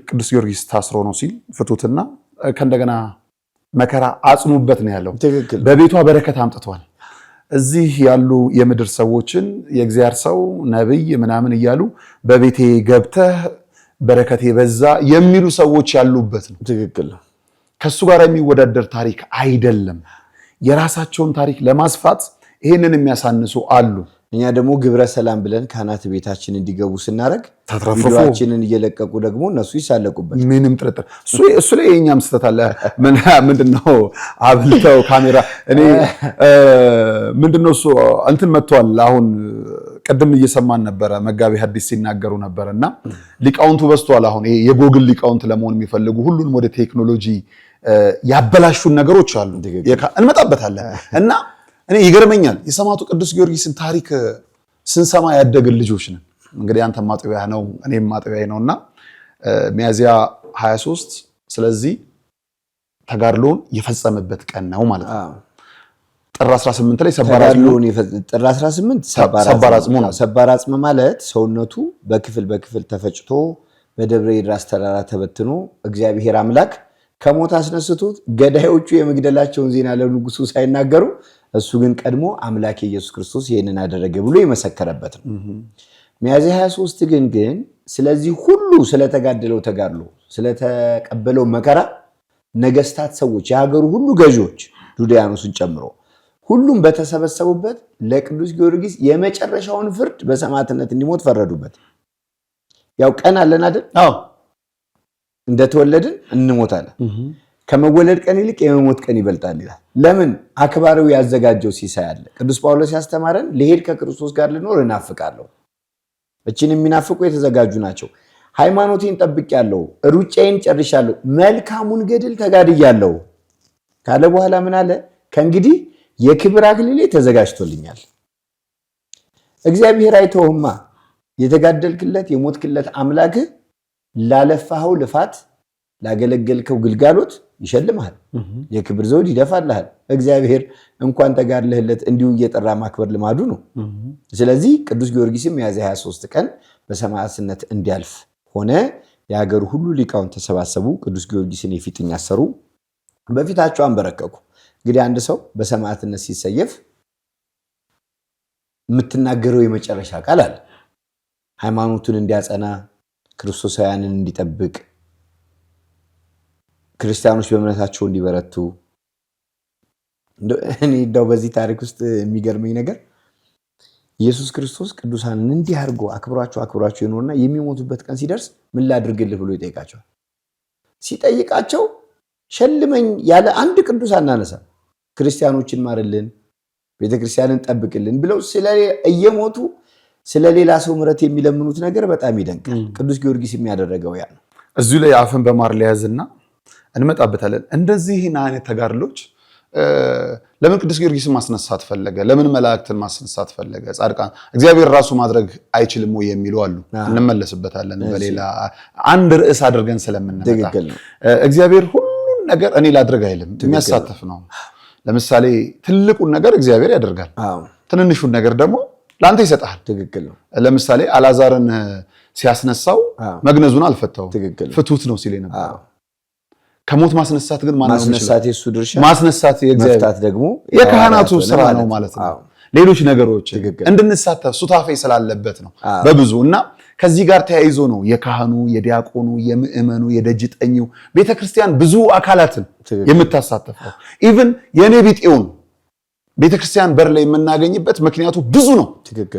ቅዱስ ጊዮርጊስ ታስሮ ነው ሲል ፍቱትና ከእንደገና መከራ አጽኑበት ነው ያለው። በቤቷ በረከት አምጥቷል። እዚህ ያሉ የምድር ሰዎችን የእግዚአብሔር ሰው ነብይ ምናምን እያሉ በቤቴ ገብተህ በረከቴ በዛ የሚሉ ሰዎች ያሉበት ነው። ትክክል ነው። ከሱ ጋር የሚወዳደር ታሪክ አይደለም። የራሳቸውን ታሪክ ለማስፋት ይሄንን የሚያሳንሱ አሉ። እኛ ደግሞ ግብረ ሰላም ብለን ካህናት ቤታችን እንዲገቡ ስናረግ ቪዲዮአችንን እየለቀቁ ደግሞ እነሱ ይሳለቁበት። ምንም ጥርጥር እሱ ላይ የኛም ስተት አለ። ምንድነው አብልተው ካሜራ እኔ ምንድነው እሱ እንትን መጥቷል። አሁን ቀደም እየሰማን ነበረ መጋቢ ሐዲስ ሲናገሩ ነበርና ሊቃውንቱ በዝቷል። አሁን ይሄ የጎግል ሊቃውንት ለመሆን የሚፈልጉ ሁሉንም ወደ ቴክኖሎጂ ያበላሹን ነገሮች አሉ። እንመጣበታለን እና እኔ ይገርመኛል። የሰማዕቱ ቅዱስ ጊዮርጊስን ታሪክ ስንሰማ ያደግን ልጆች ነን። እንግዲህ አንተ ማጥቢያ ነው እኔም ማጥቢያ ነውና ሚያዝያ 23 ስለዚህ ተጋድሎን የፈጸመበት ቀን ነው ማለት ነው። ጥር 18 ላይ ሰባር አጽም ማለት ሰውነቱ በክፍል ተፈጭቶ በደብረ ይድራስ ተራራ ተበትኖ እግዚአብሔር አምላክ ከሞት አስነስቶት ገዳዮቹ የመግደላቸውን ዜና ለንጉሱ ሳይናገሩ እሱ ግን ቀድሞ አምላክ ኢየሱስ ክርስቶስ ይሄንን አደረገ ብሎ የመሰከረበት ነው። ሚያዝያ 23 ግን ስለዚህ ሁሉ ስለተጋደለው ተጋድሎ ስለተቀበለው መከራ ነገስታት፣ ሰዎች፣ የሀገሩ ሁሉ ገዢዎች ዱድያኖስን ጨምሮ ሁሉም በተሰበሰቡበት ለቅዱስ ጊዮርጊስ የመጨረሻውን ፍርድ በሰማዕትነት እንዲሞት ፈረዱበት። ያው ቀን አለን አይደል? አዎ፣ እንደተወለድን እንሞታለን። ከመወለድ ቀን ይልቅ የመሞት ቀን ይበልጣል ይላል። ለምን? አክባሪው ያዘጋጀው ሲሳይ አለ። ቅዱስ ጳውሎስ ያስተማረን ልሄድ ከክርስቶስ ጋር ልኖር እናፍቃለሁ። እቺን የሚናፍቁ የተዘጋጁ ናቸው። ሃይማኖቴን ጠብቄያለሁ፣ ሩጫዬን ጨርሻለሁ፣ መልካሙን ገድል ተጋድያለሁ ካለ በኋላ ምን አለ? ከእንግዲህ የክብር አክሊሌ ተዘጋጅቶልኛል። እግዚአብሔር አይተውህማ። የተጋደልክለት የሞትክለት አምላክህ ላለፋኸው ልፋት ላገለገልከው ግልጋሎት ይሸልምሃል፣ የክብር ዘውድ ይደፋልሃል። እግዚአብሔር እንኳን ተጋድለህለት እንዲሁ እየጠራ ማክበር ልማዱ ነው። ስለዚህ ቅዱስ ጊዮርጊስም ሚያዝያ 23 ቀን በሰማዕትነት እንዲያልፍ ሆነ። የሀገሩ ሁሉ ሊቃውንት ተሰባሰቡ፣ ቅዱስ ጊዮርጊስን የፊጥኝ አሰሩ፣ በፊታቸው አንበረከኩ። እንግዲህ አንድ ሰው በሰማዕትነት ሲሰየፍ የምትናገረው የመጨረሻ ቃል አለ። ሃይማኖቱን እንዲያጸና፣ ክርስቶሳውያንን እንዲጠብቅ፣ ክርስቲያኖች በእምነታቸው እንዲበረቱ። እኔ እንደው በዚህ ታሪክ ውስጥ የሚገርመኝ ነገር ኢየሱስ ክርስቶስ ቅዱሳንን እንዲህ አድርጎ አክብሯቸው ይኖርና የሚሞቱበት ቀን ሲደርስ ምን ላድርግልህ ብሎ ይጠይቃቸዋል። ሲጠይቃቸው ሸልመኝ ያለ አንድ ቅዱስ አናነሳም። ክርስቲያኖችን ማርልን፣ ቤተክርስቲያንን ጠብቅልን ብለው እየሞቱ ስለሌላ ሰው ምሕረት የሚለምኑት ነገር በጣም ይደንቃል። ቅዱስ ጊዮርጊስ የሚያደረገው ያ ነው። እዚሁ ላይ አፍን በማር ሊያዝና እንመጣበታለን። እንደዚህ አይነት ተጋድሎች ለምን ቅዱስ ጊዮርጊስን ማስነሳት ፈለገ? ለምን መላእክትን ማስነሳት ፈለገ? ጻድቃን እግዚአብሔር ራሱ ማድረግ አይችልም ወይ የሚሉ አሉ። እንመለስበታለን በሌላ አንድ ርዕስ አድርገን ስለምንመጣ። እግዚአብሔር ሁሉም ነገር እኔ ላድርግ አይልም፣ የሚያሳተፍ ነው። ለምሳሌ ትልቁን ነገር እግዚአብሔር ያደርጋል፣ ትንንሹን ነገር ደግሞ ለአንተ ይሰጣል። ትክክል ነው። ለምሳሌ አልዓዛርን ሲያስነሳው መግነዙን አልፈታው፣ ፍቱት ነው ሲል ነበር። ከሞት ማስነሳት ግን ማስነሳት የሱ ድርሻ፣ ማስነሳት የእግዚአብሔር ደግሞ የካህናቱ ስራ ነው ማለት ነው። ሌሎች ነገሮች እንድንሳተፍ ሱታፌ ስላለበት ነው በብዙ እና ከዚህ ጋር ተያይዞ ነው የካህኑ፣ የዲያቆኑ፣ የምእመኑ፣ የደጅጠኙ ቤተክርስቲያን ብዙ አካላትን የምታሳተፈው። ኢቭን የኔ ቢጤውን ቤተክርስቲያን በር ላይ የምናገኝበት ምክንያቱ ብዙ ነው።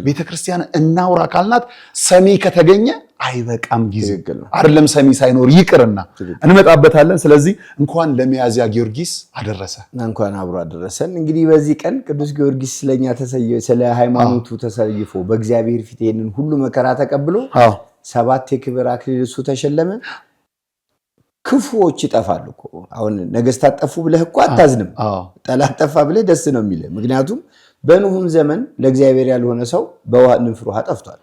ቤተክርስቲያን እናውራ ካልናት ሰሚ ከተገኘ አይበቃም ጊዜ አይደለም፣ ሰሚ ሳይኖር ይቅርና እንመጣበታለን። ስለዚህ እንኳን ለሚያዝያ ጊዮርጊስ አደረሰ፣ እንኳን አብሮ አደረሰን። እንግዲህ በዚህ ቀን ቅዱስ ጊዮርጊስ ስለኛ ስለ ሃይማኖቱ ተሰይፎ በእግዚአብሔር ፊት ይሄንን ሁሉ መከራ ተቀብሎ 7 የክብር አክሊል እሱ ተሸለመ። ክፉዎች ይጠፋሉ እኮ። አሁን ነገስታት ጠፉ ብለህ እኮ አታዝንም። ጠላት ጠፋ ብለህ ደስ ነው የሚልህ። ምክንያቱም በኖኅም ዘመን ለእግዚአብሔር ያልሆነ ሰው በንፍር ውሃ ጠፍቷል።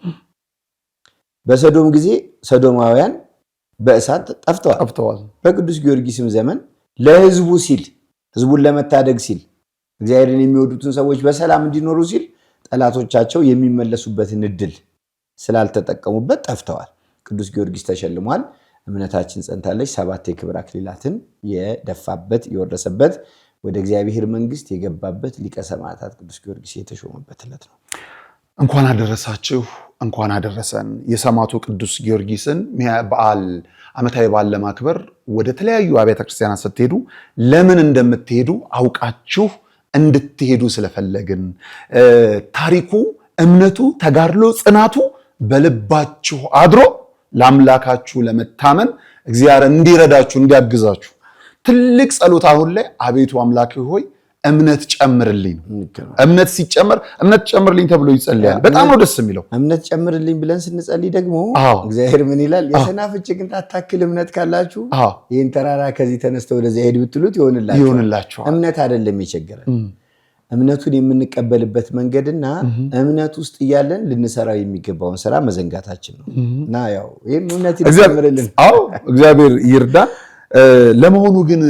በሰዶም ጊዜ ሰዶማውያን በእሳት ጠፍተዋል። በቅዱስ ጊዮርጊስም ዘመን ለህዝቡ ሲል፣ ህዝቡን ለመታደግ ሲል፣ እግዚአብሔርን የሚወዱትን ሰዎች በሰላም እንዲኖሩ ሲል ጠላቶቻቸው የሚመለሱበትን እድል ስላልተጠቀሙበት ጠፍተዋል። ቅዱስ ጊዮርጊስ ተሸልሟል። እምነታችን ጸንታለች። 7 የክብር አክሊላትን የደፋበት የወረሰበት ወደ እግዚአብሔር መንግስት የገባበት ሊቀ ሰማዕታት ቅዱስ ጊዮርጊስ የተሾመበት ዕለት ነው። እንኳን አደረሳችሁ፣ እንኳን አደረሰን። የሰማዕቱ ቅዱስ ጊዮርጊስን በዓል ዓመታዊ በዓል ለማክበር ወደ ተለያዩ አብያተ ክርስቲያናት ስትሄዱ ለምን እንደምትሄዱ አውቃችሁ እንድትሄዱ ስለፈለግን ታሪኩ፣ እምነቱ፣ ተጋድሎ፣ ጽናቱ በልባችሁ አድሮ ለአምላካችሁ ለመታመን እግዚአብሔር እንዲረዳችሁ እንዲያግዛችሁ ትልቅ ጸሎት አሁን ላይ አቤቱ አምላኬ ሆይ እምነት ጨምርልኝ። እምነት ሲጨመር እምነት ጨምርልኝ ተብሎ ይጸልያል። በጣም ነው ደስ የሚለው። እምነት ጨምርልኝ ብለን ስንጸልይ ደግሞ እግዚአብሔር ምን ይላል? የሰናፍጭ ቅንጣት ታክል እምነት ካላችሁ ይህን ተራራ ከዚህ ተነስተው ወደዚያ ሄድ ብትሉት ይሆንላችኋል። እምነት አይደለም የቸገረን፣ እምነቱን የምንቀበልበት መንገድና እምነት ውስጥ እያለን ልንሰራው የሚገባውን ስራ መዘንጋታችን ነው። እና ያው ይህም እምነት ይጨምርልን። እግዚአብሔር ይርዳ። ለመሆኑ ግን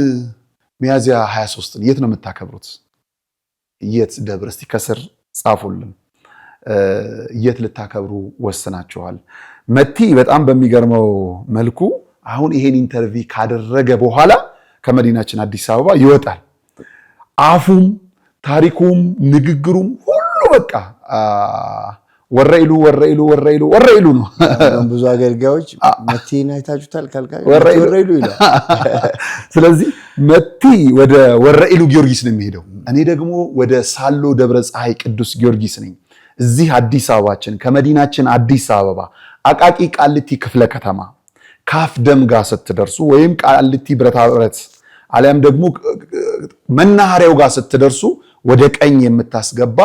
ሚያዝያ 23 የት ነው የምታከብሩት? የት ደብር? እስቲ ከስር ጻፉልን። የት ልታከብሩ ወስናችኋል? መቲ በጣም በሚገርመው መልኩ አሁን ይሄን ኢንተርቪው ካደረገ በኋላ ከመዲናችን አዲስ አበባ ይወጣል። አፉም ታሪኩም ንግግሩም ሁሉ በቃ ወረኢሉ ነው። ብዙ አገልጋዮች መቲን አይታችሁታል ወረኢሉ ይላል። ስለዚህ መቲ ወደ ወረኢሉ ጊዮርጊስ ነው የሚሄደው። እኔ ደግሞ ወደ ሳሎ ደብረ ፀሐይ ቅዱስ ጊዮርጊስ ነኝ። እዚህ አዲስ አበባችን ከመዲናችን አዲስ አበባ አቃቂ ቃሊቲ ክፍለ ከተማ ካፍ ደም ጋር ስትደርሱ ወይም ቃሊቲ ብረታ ብረት አሊያም ደግሞ መናኸሪያው ጋር ስትደርሱ ወደ ቀኝ የምታስገባ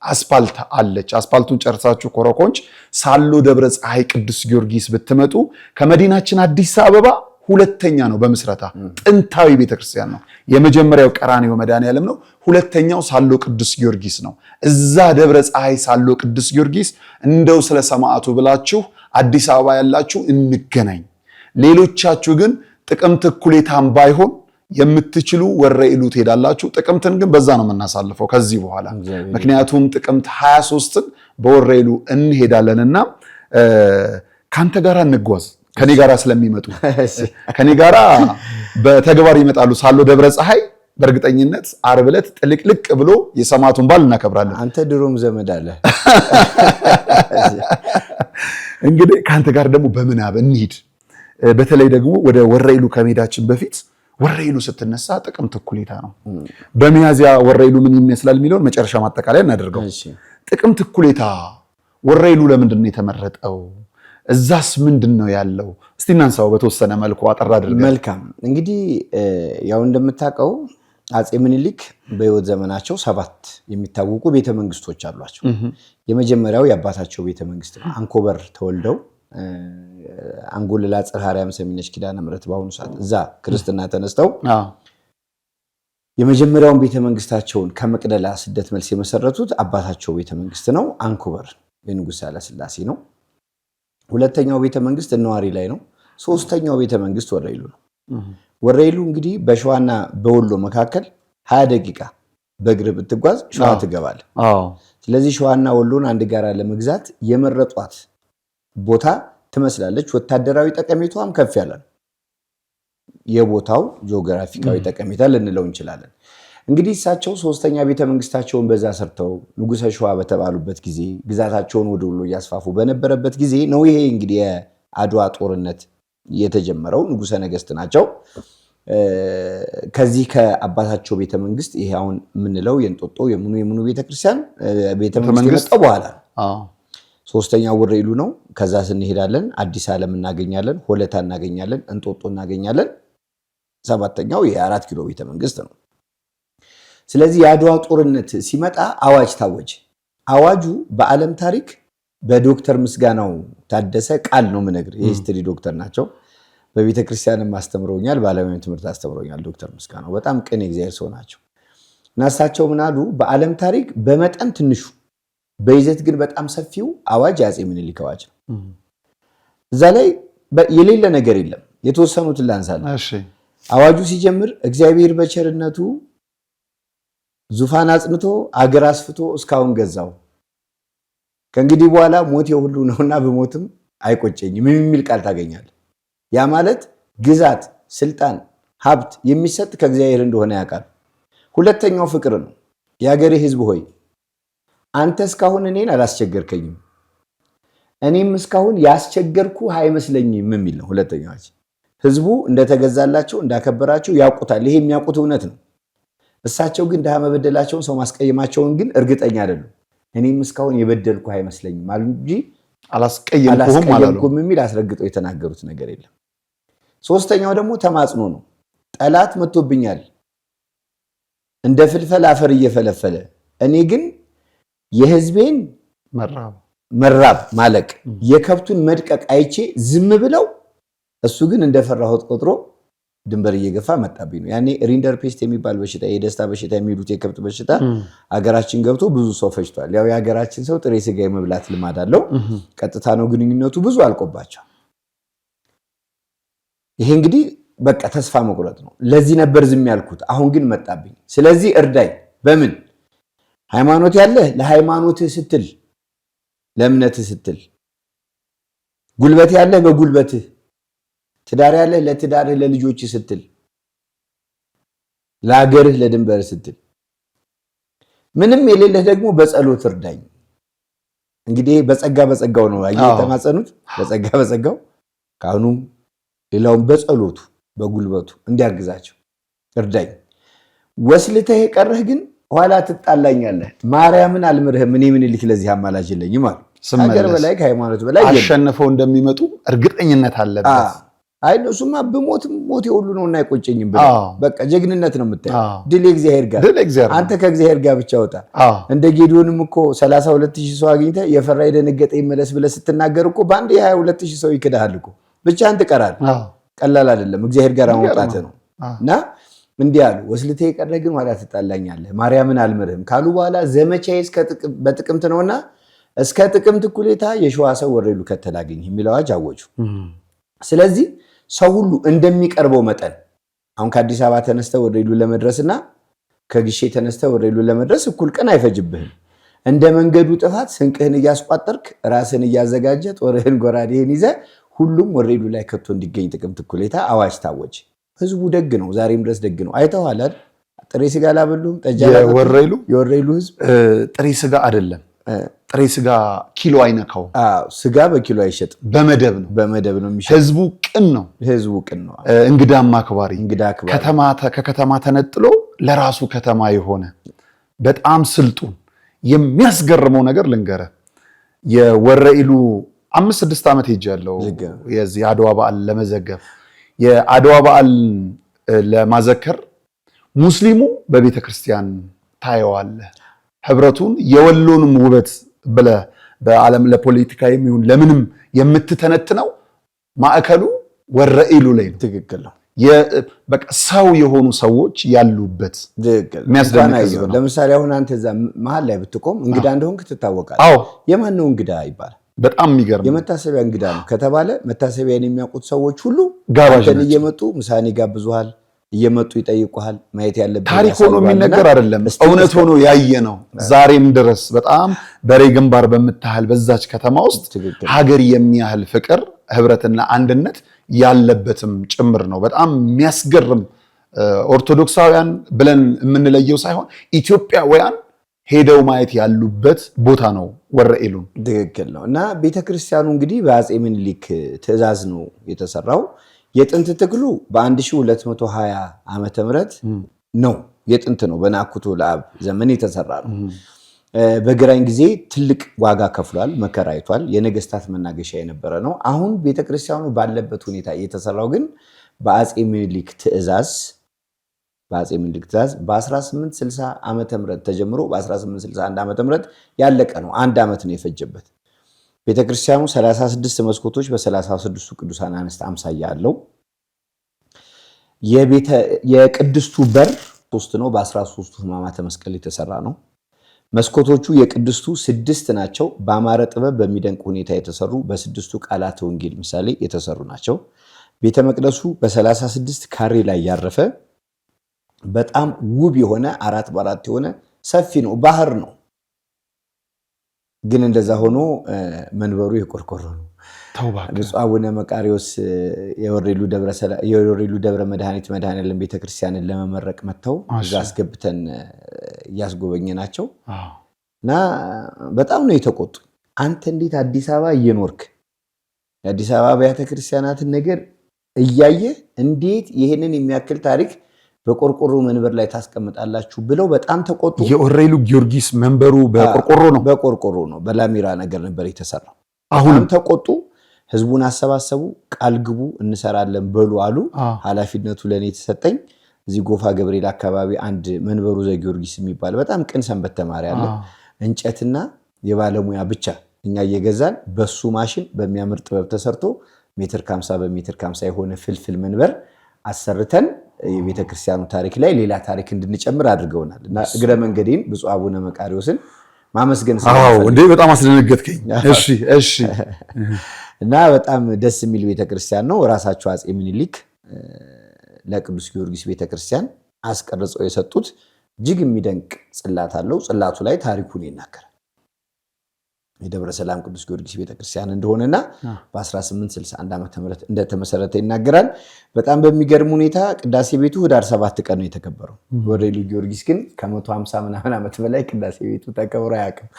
አስፓልት አለች። አስፓልቱን ጨርሳችሁ ኮረኮንች ሳሎ ደብረ ፀሐይ ቅዱስ ጊዮርጊስ ብትመጡ ከመዲናችን አዲስ አበባ ሁለተኛ ነው በምስረታ ጥንታዊ ቤተክርስቲያን ነው። የመጀመሪያው ቀራንዮ መድኃኔዓለም ነው። ሁለተኛው ሳሎ ቅዱስ ጊዮርጊስ ነው። እዛ ደብረ ፀሐይ ሳሎ ቅዱስ ጊዮርጊስ እንደው ስለ ሰማዕቱ ብላችሁ አዲስ አበባ ያላችሁ እንገናኝ። ሌሎቻችሁ ግን ጥቅምት እኩሌታም ባይሆን የምትችሉ ወረኢሉ ትሄዳላችሁ። ጥቅምትን ግን በዛ ነው የምናሳልፈው ከዚህ በኋላ። ምክንያቱም ጥቅምት 23ን በወረኢሉ እንሄዳለንና ካንተ ጋር እንጓዝ። ከኔ ጋራ ስለሚመጡ ከኔ ጋራ በተግባር ይመጣሉ። ሳሎ ደብረ ፀሐይ በእርግጠኝነት ዓርብ ዕለት ጥልቅልቅ ብሎ የሰማዕቱን በዓል እናከብራለን። አንተ ድሮም ዘመድ አለ። እንግዲህ ከአንተ ጋር ደግሞ በምናብ እንሂድ። በተለይ ደግሞ ወደ ወረኢሉ ከመሄዳችን በፊት ወረኢሉ ስትነሳ ጥቅምት እኩሌታ ነው። በሚያዝያ ወረኢሉ ምን ይመስላል የሚለውን መጨረሻ ማጠቃለያ እናደርገው። ጥቅምት እኩሌታ ወረኢሉ ለምንድን ነው የተመረጠው? እዛስ ምንድን ነው ያለው? እስቲ እናንሳው በተወሰነ መልኩ አጠር አድርገን። መልካም እንግዲህ ያው እንደምታውቀው አፄ ምኒልክ በሕይወት ዘመናቸው 7 የሚታወቁ ቤተመንግስቶች አሏቸው። የመጀመሪያው የአባታቸው ቤተመንግስት ነው። አንኮበር ተወልደው አንጎልላ ጽርሐ አርያም ሰሚነሽ ኪዳነ ምሕረት በአሁኑ ሰዓት እዛ ክርስትና ተነስተው የመጀመሪያውን ቤተመንግስታቸውን ከመቅደላ ስደት መልስ የመሰረቱት አባታቸው ቤተመንግስት ነው። አንኮበር የንጉሥ ኃይለሥላሴ ነው። ሁለተኛው ቤተመንግስት እነዋሪ ላይ ነው። ሶስተኛው ቤተመንግስት ወረኢሉ ነው። ወረኢሉ እንግዲህ በሸዋና በወሎ መካከል 20 ደቂቃ በእግር ብትጓዝ ሸዋ ትገባለህ። ስለዚህ ሸዋና ወሎን አንድ ጋራ ለመግዛት የመረጧት ቦታ ትመስላለች። ወታደራዊ ጠቀሜታዋም ከፍ ያለ ነው። የቦታው ጂኦግራፊካዊ ጠቀሜታ ልንለው እንችላለን። እንግዲህ እሳቸው ሶስተኛ ቤተመንግስታቸውን በዛ ሰርተው ንጉሠ ሸዋ በተባሉበት ጊዜ ግዛታቸውን ወደ ወሎ እያስፋፉ በነበረበት ጊዜ ነው ይሄ እንግዲህ የአድዋ ጦርነት የተጀመረው። ንጉሠ ነገስት ናቸው። ከዚህ ከአባታቸው ቤተመንግስት ይሄ አሁን የምንለው የእንጦጦ የምኑ ቤተክርስቲያን ቤተመንግስት የመጣው በኋላ ሶስተኛው ወረኢሉ ነው። ከዛ ስንሄዳለን አዲስ ዓለም እናገኛለን፣ ሆለታ እናገኛለን፣ እንጦጦ እናገኛለን። ሰባተኛው የ4 ኪሎ ቤተመንግስት ነው። ስለዚህ የአድዋ ጦርነት ሲመጣ አዋጅ ታወጀ። አዋጁ በዓለም ታሪክ በዶክተር ምስጋናው ታደሰ ቃል ነው የምነግርህ። የሂስትሪ ዶክተር ናቸው። በቤተ ክርስቲያንም አስተምረውኛል፣ በዓለማዊ ትምህርት አስተምረውኛል። ዶክተር ምስጋናው በጣም ቅን የእግዚአብሔር ሰው ናቸው እና እሳቸው ምን አሉ? በዓለም ታሪክ በመጠን ትንሹ በይዘት ግን በጣም ሰፊው አዋጅ የአፄ ምኒልክ አዋጅ ነው። እዛ ላይ የሌለ ነገር የለም። የተወሰኑትን ላንሳለን። አዋጁ ሲጀምር እግዚአብሔር በቸርነቱ ዙፋን አጽንቶ አገር አስፍቶ እስካሁን ገዛው፣ ከእንግዲህ በኋላ ሞት የሁሉ ነውና በሞትም አይቆጨኝም የሚል ቃል ታገኛለህ። ያ ማለት ግዛት፣ ስልጣን፣ ሀብት የሚሰጥ ከእግዚአብሔር እንደሆነ ያውቃል። ሁለተኛው ፍቅር ነው። የአገሬ ሕዝብ ሆይ አንተ እስካሁን እኔን አላስቸገርከኝም፣ እኔም እስካሁን ያስቸገርኩ አይመስለኝም የሚል ነው። ሁለተኛው ሕዝቡ እንደተገዛላቸው እንዳከበራቸው ያውቁታል። ይሄ የሚያውቁት እውነት ነው። እሳቸው ግን ድሃ መበደላቸውን ሰው ማስቀየማቸውን ግን አይደሉም። እኔም እስካሁን የበደልኩ አይመስለኝም አሉ እንጂ አላስቀየምኩም የሚል አስረግጠው የተናገሩት ነገር የለም። ሶስተኛው ደግሞ ተማጽኖ ነው። ጠላት መጥቶብኛል እንደ ፍልፈል አፈር እየፈለፈለ፣ እኔ ግን የህዝቤን መራብ ማለቅ የከብቱን መድቀቅ አይቼ ዝም ብለው እሱ ግን እንደፈራሁት ቆጥሮ ድንበር እየገፋ መጣብኝ ነው። ያኔ ሪንደር ፔስት የሚባል በሽታ፣ የደስታ በሽታ የሚሉት የከብት በሽታ አገራችን ገብቶ ብዙ ሰው ፈጅቷል። ያው የሀገራችን ሰው ጥሬ ስጋ የመብላት ልማድ አለው። ቀጥታ ነው ግንኙነቱ፣ ብዙ አልቆባቸው። ይሄ እንግዲህ በቃ ተስፋ መቁረጥ ነው። ለዚህ ነበር ዝም ያልኩት፣ አሁን ግን መጣብኝ። ስለዚህ እርዳኝ። በምን ሃይማኖት ያለህ ለሃይማኖትህ ስትል፣ ለእምነትህ ስትል፣ ጉልበት ያለህ በጉልበትህ፣ ትዳር ያለህ ለትዳርህ ለልጆችህ ስትል፣ ለሀገርህ ለድንበርህ ስትል፣ ምንም የሌለህ ደግሞ በጸሎት እርዳኝ። እንግዲህ በጸጋው ነው የተማጸኑት። በጸጋው ካህኑም ሌላውም በጸሎቱ በጉልበቱ እንዲያግዛቸው እርዳኝ። ወስልተህ የቀረህ ግን ኋላ ትጣላኛለህ። ማርያምን አልምርህም፣ እኔ ምኒልክ ለዚህ አማላጅ የለኝም አሉ። ሀገር በላይ ከሃይማኖት በላይ አሸንፈው እንደሚመጡ እርግጠኝነት አለበት። አይ እሱማ ብሞትም ሞት የሁሉ ነውና አይቆጨኝም ብለህ በቃ ጀግንነት ነው የምታየው። ድል የእግዚአብሔር ጋር፣ አንተ ከእግዚአብሔር ጋር ብቻ ወጣ። እንደ ጌዲዮንም እኮ 32,000 ሰው አግኝተህ የፈራ የደነገጠ ይመለስ ብለህ ስትናገር እኮ በአንድ የ22,000 ሰው ይክዳሃል እኮ። ብቻህን ትቀራለህ። ቀላል አይደለም፣ እግዚአብሔር ጋር ማውጣት ነው። እና እንዲህ አሉ፣ ወስልተህ የቀረህ ግን ኋላ ትጣላኛለህ፣ ማርያምን አልምርህም ካሉ በኋላ ዘመቻዬ በጥቅምት ነውና እስከ ጥቅምት እኩሌታ የሸዋ ሰው ወረኢሉ ከተላገኝ የሚል አዋጅ አወጁ። ስለዚህ ሰው ሁሉ እንደሚቀርበው መጠን አሁን ከአዲስ አበባ ተነስተህ ወረኢሉ ለመድረስና ከግሼ ተነስተህ ወረኢሉ ለመድረስ እኩል ቀን አይፈጅብህም። እንደ መንገዱ ጥፋት ስንቅህን እያስቋጠርክ ራስን እያዘጋጀ ጦርህን ጎራዴህን ይዘህ ሁሉም ወረኢሉ ላይ ከቶ እንዲገኝ ጥቅምት እኩሌታ አዋጅ ታወጀ። ህዝቡ ደግ ነው፣ ዛሬም ድረስ ደግ ነው። አይተዋል አይደል? ጥሬ ስጋ አላበሉም። ጠጅ የወረኢሉ ህዝብ ጥሬ ስጋ አይደለም፣ ጥሬ ስጋ ኪሎ አይነካው። ስጋ በኪሎ አይሸጥም፣ በመደብ ነው የሚሸጥ። ህዝቡ ቅን ነው፣ እንግዳም አክባሪ፣ ከከተማ ተነጥሎ ለራሱ ከተማ የሆነ በጣም ስልጡን። የሚያስገርመው ነገር ልንገረ፣ የወረኢሉ 5-6 ዓመት ሄጃለሁ የዚህ አድዋ በዓል ለመዘገብ። የአድዋ በዓል ለማዘከር ሙስሊሙ በቤተ ክርስቲያን ታየዋለህ ህብረቱን፣ የወሎንም ውበት ብለህ በዓለም ለፖለቲካ የሚሆን ለምንም የምትተነትነው ማዕከሉ ወረኢሉ ላይ ነው። ትክክል ነው። በቃ ሰው የሆኑ ሰዎች ያሉበት የሚያስደንቅ። ለምሳሌ አሁን አንተ እዛ መሀል ላይ ብትቆም እንግዳ እንደሆንክ ትታወቃለህ። የማን ነው እንግዳ ይባላል። በጣም የሚገርም የመታሰቢያ እንግዳ ነው ከተባለ መታሰቢያን የሚያውቁት ሰዎች ሁሉ ጋባዥን እየመጡ ምሳኔ ጋብዙሃል፣ እየመጡ ይጠይቁሃል። ማየት ያለበት ታሪክ ሆኖ የሚነገር አይደለም፣ እውነት ሆኖ ያየ ነው። ዛሬም ድረስ በጣም በሬ ግንባር በምታህል በዛች ከተማ ውስጥ ሀገር የሚያህል ፍቅር፣ ህብረትና አንድነት ያለበትም ጭምር ነው። በጣም የሚያስገርም ኦርቶዶክሳውያን ብለን የምንለየው ሳይሆን ኢትዮጵያውያን ሄደው ማየት ያሉበት ቦታ ነው ወረኢሉን። ትክክል ነው። እና ቤተክርስቲያኑ እንግዲህ በአፄ ምኒልክ ትእዛዝ ነው የተሰራው። የጥንት ትግሉ በ1220 ዓመተ ምህረት ነው። የጥንት ነው። በናኩቶ ለአብ ዘመን የተሰራ ነው። በግራኝ ጊዜ ትልቅ ዋጋ ከፍሏል፣ መከራ አይቷል። የነገስታት መናገሻ የነበረ ነው። አሁን ቤተክርስቲያኑ ባለበት ሁኔታ የተሰራው ግን በአፄ ምኒልክ ትእዛዝ በ1860 ዓመተ ምህረት ተጀምሮ በ1861 ዓመተ ምህረት ያለቀ ነው። 1 ዓመት ነው የፈጀበት። ቤተክርስቲያኑ 36 መስኮቶች በ36ቱ ቅዱሳን አንስት አምሳያ አለው። የቅድስቱ በር 3 ነው። በ13ቱ ሕማማተ መስቀል የተሰራ ነው። መስኮቶቹ የቅድስቱ 6 ናቸው። በአማረ ጥበብ በሚደንቅ ሁኔታ የተሰሩ በ6ቱ ቃላተ ወንጌል ምሳሌ የተሰሩ ናቸው። ቤተ መቅደሱ በ36 ካሬ ላይ ያረፈ በጣም ውብ የሆነ 4x4 የሆነ ሰፊ ነው። ባህር ነው። ግን እንደዛ ሆኖ መንበሩ የቆርቆሮ ነው። ብፁዕ አቡነ መቃርዮስ የወረኢሉ ደብረ መድኃኒት መድኃኔዓለም ቤተክርስቲያንን ለመመረቅ መጥተው እዛ አስገብተን እያስጎበኘናቸው እና በጣም ነው የተቆጡ። አንተ እንዴት አዲስ አበባ እየኖርክ የአዲስ አበባ አብያተ ክርስቲያናትን ነገር እያየ እንዴት ይህንን የሚያክል ታሪክ በቆርቆሮ መንበር ላይ ታስቀምጣላችሁ ብለው በጣም ተቆጡ። የወረኢሉ ጊዮርጊስ መንበሩ በቆርቆሮ ነው። በላሚራ ነገር ነበር የተሰራው። አሁንም ተቆጡ። ህዝቡን አሰባሰቡ። ቃል ግቡ እንሰራለን በሉ አሉ። ኃላፊነቱ ለኔ የተሰጠኝ እዚህ ጎፋ ገብርኤል አካባቢ አንድ መንበሩ ዘጊዮርጊስ የሚባል በጣም ቅን ሰንበት ተማሪ አለ። እንጨትና የባለሙያ ብቻ እኛ እየገዛን በሱ ማሽን በሚያምር ጥበብ ተሰርቶ ሜትር ከ50 በሜትር ከ50 የሆነ ፍልፍል መንበር አሰርተን የቤተክርስቲያኑ ታሪክ ላይ ሌላ ታሪክ እንድንጨምር አድርገውናል። እና እግረ መንገዴን ብፁዕ አቡነ መቃርዮስን ማመስገን እንዴ በጣም አስደነገጥከኝ። እሺ እና በጣም ደስ የሚል ቤተክርስቲያን ነው። ራሳቸው አፄ ምኒልክ ለቅዱስ ጊዮርጊስ ቤተክርስቲያን አስቀርጸው የሰጡት እጅግ የሚደንቅ ጽላት አለው። ጽላቱ ላይ ታሪኩን ይናገራል። የደብረ ሰላም ቅዱስ ጊዮርጊስ ቤተክርስቲያን እንደሆነና በ1861 ዓመተ ምህረት እንደተመሰረተ ይናገራል። በጣም በሚገርም ሁኔታ ቅዳሴ ቤቱ ህዳር 7 ቀን ነው የተከበረው። ወረኢሉ ጊዮርጊስ ግን ከ150 ምናምን ዓመት በላይ ቅዳሴ ቤቱ ተከብሮ አያውቅም።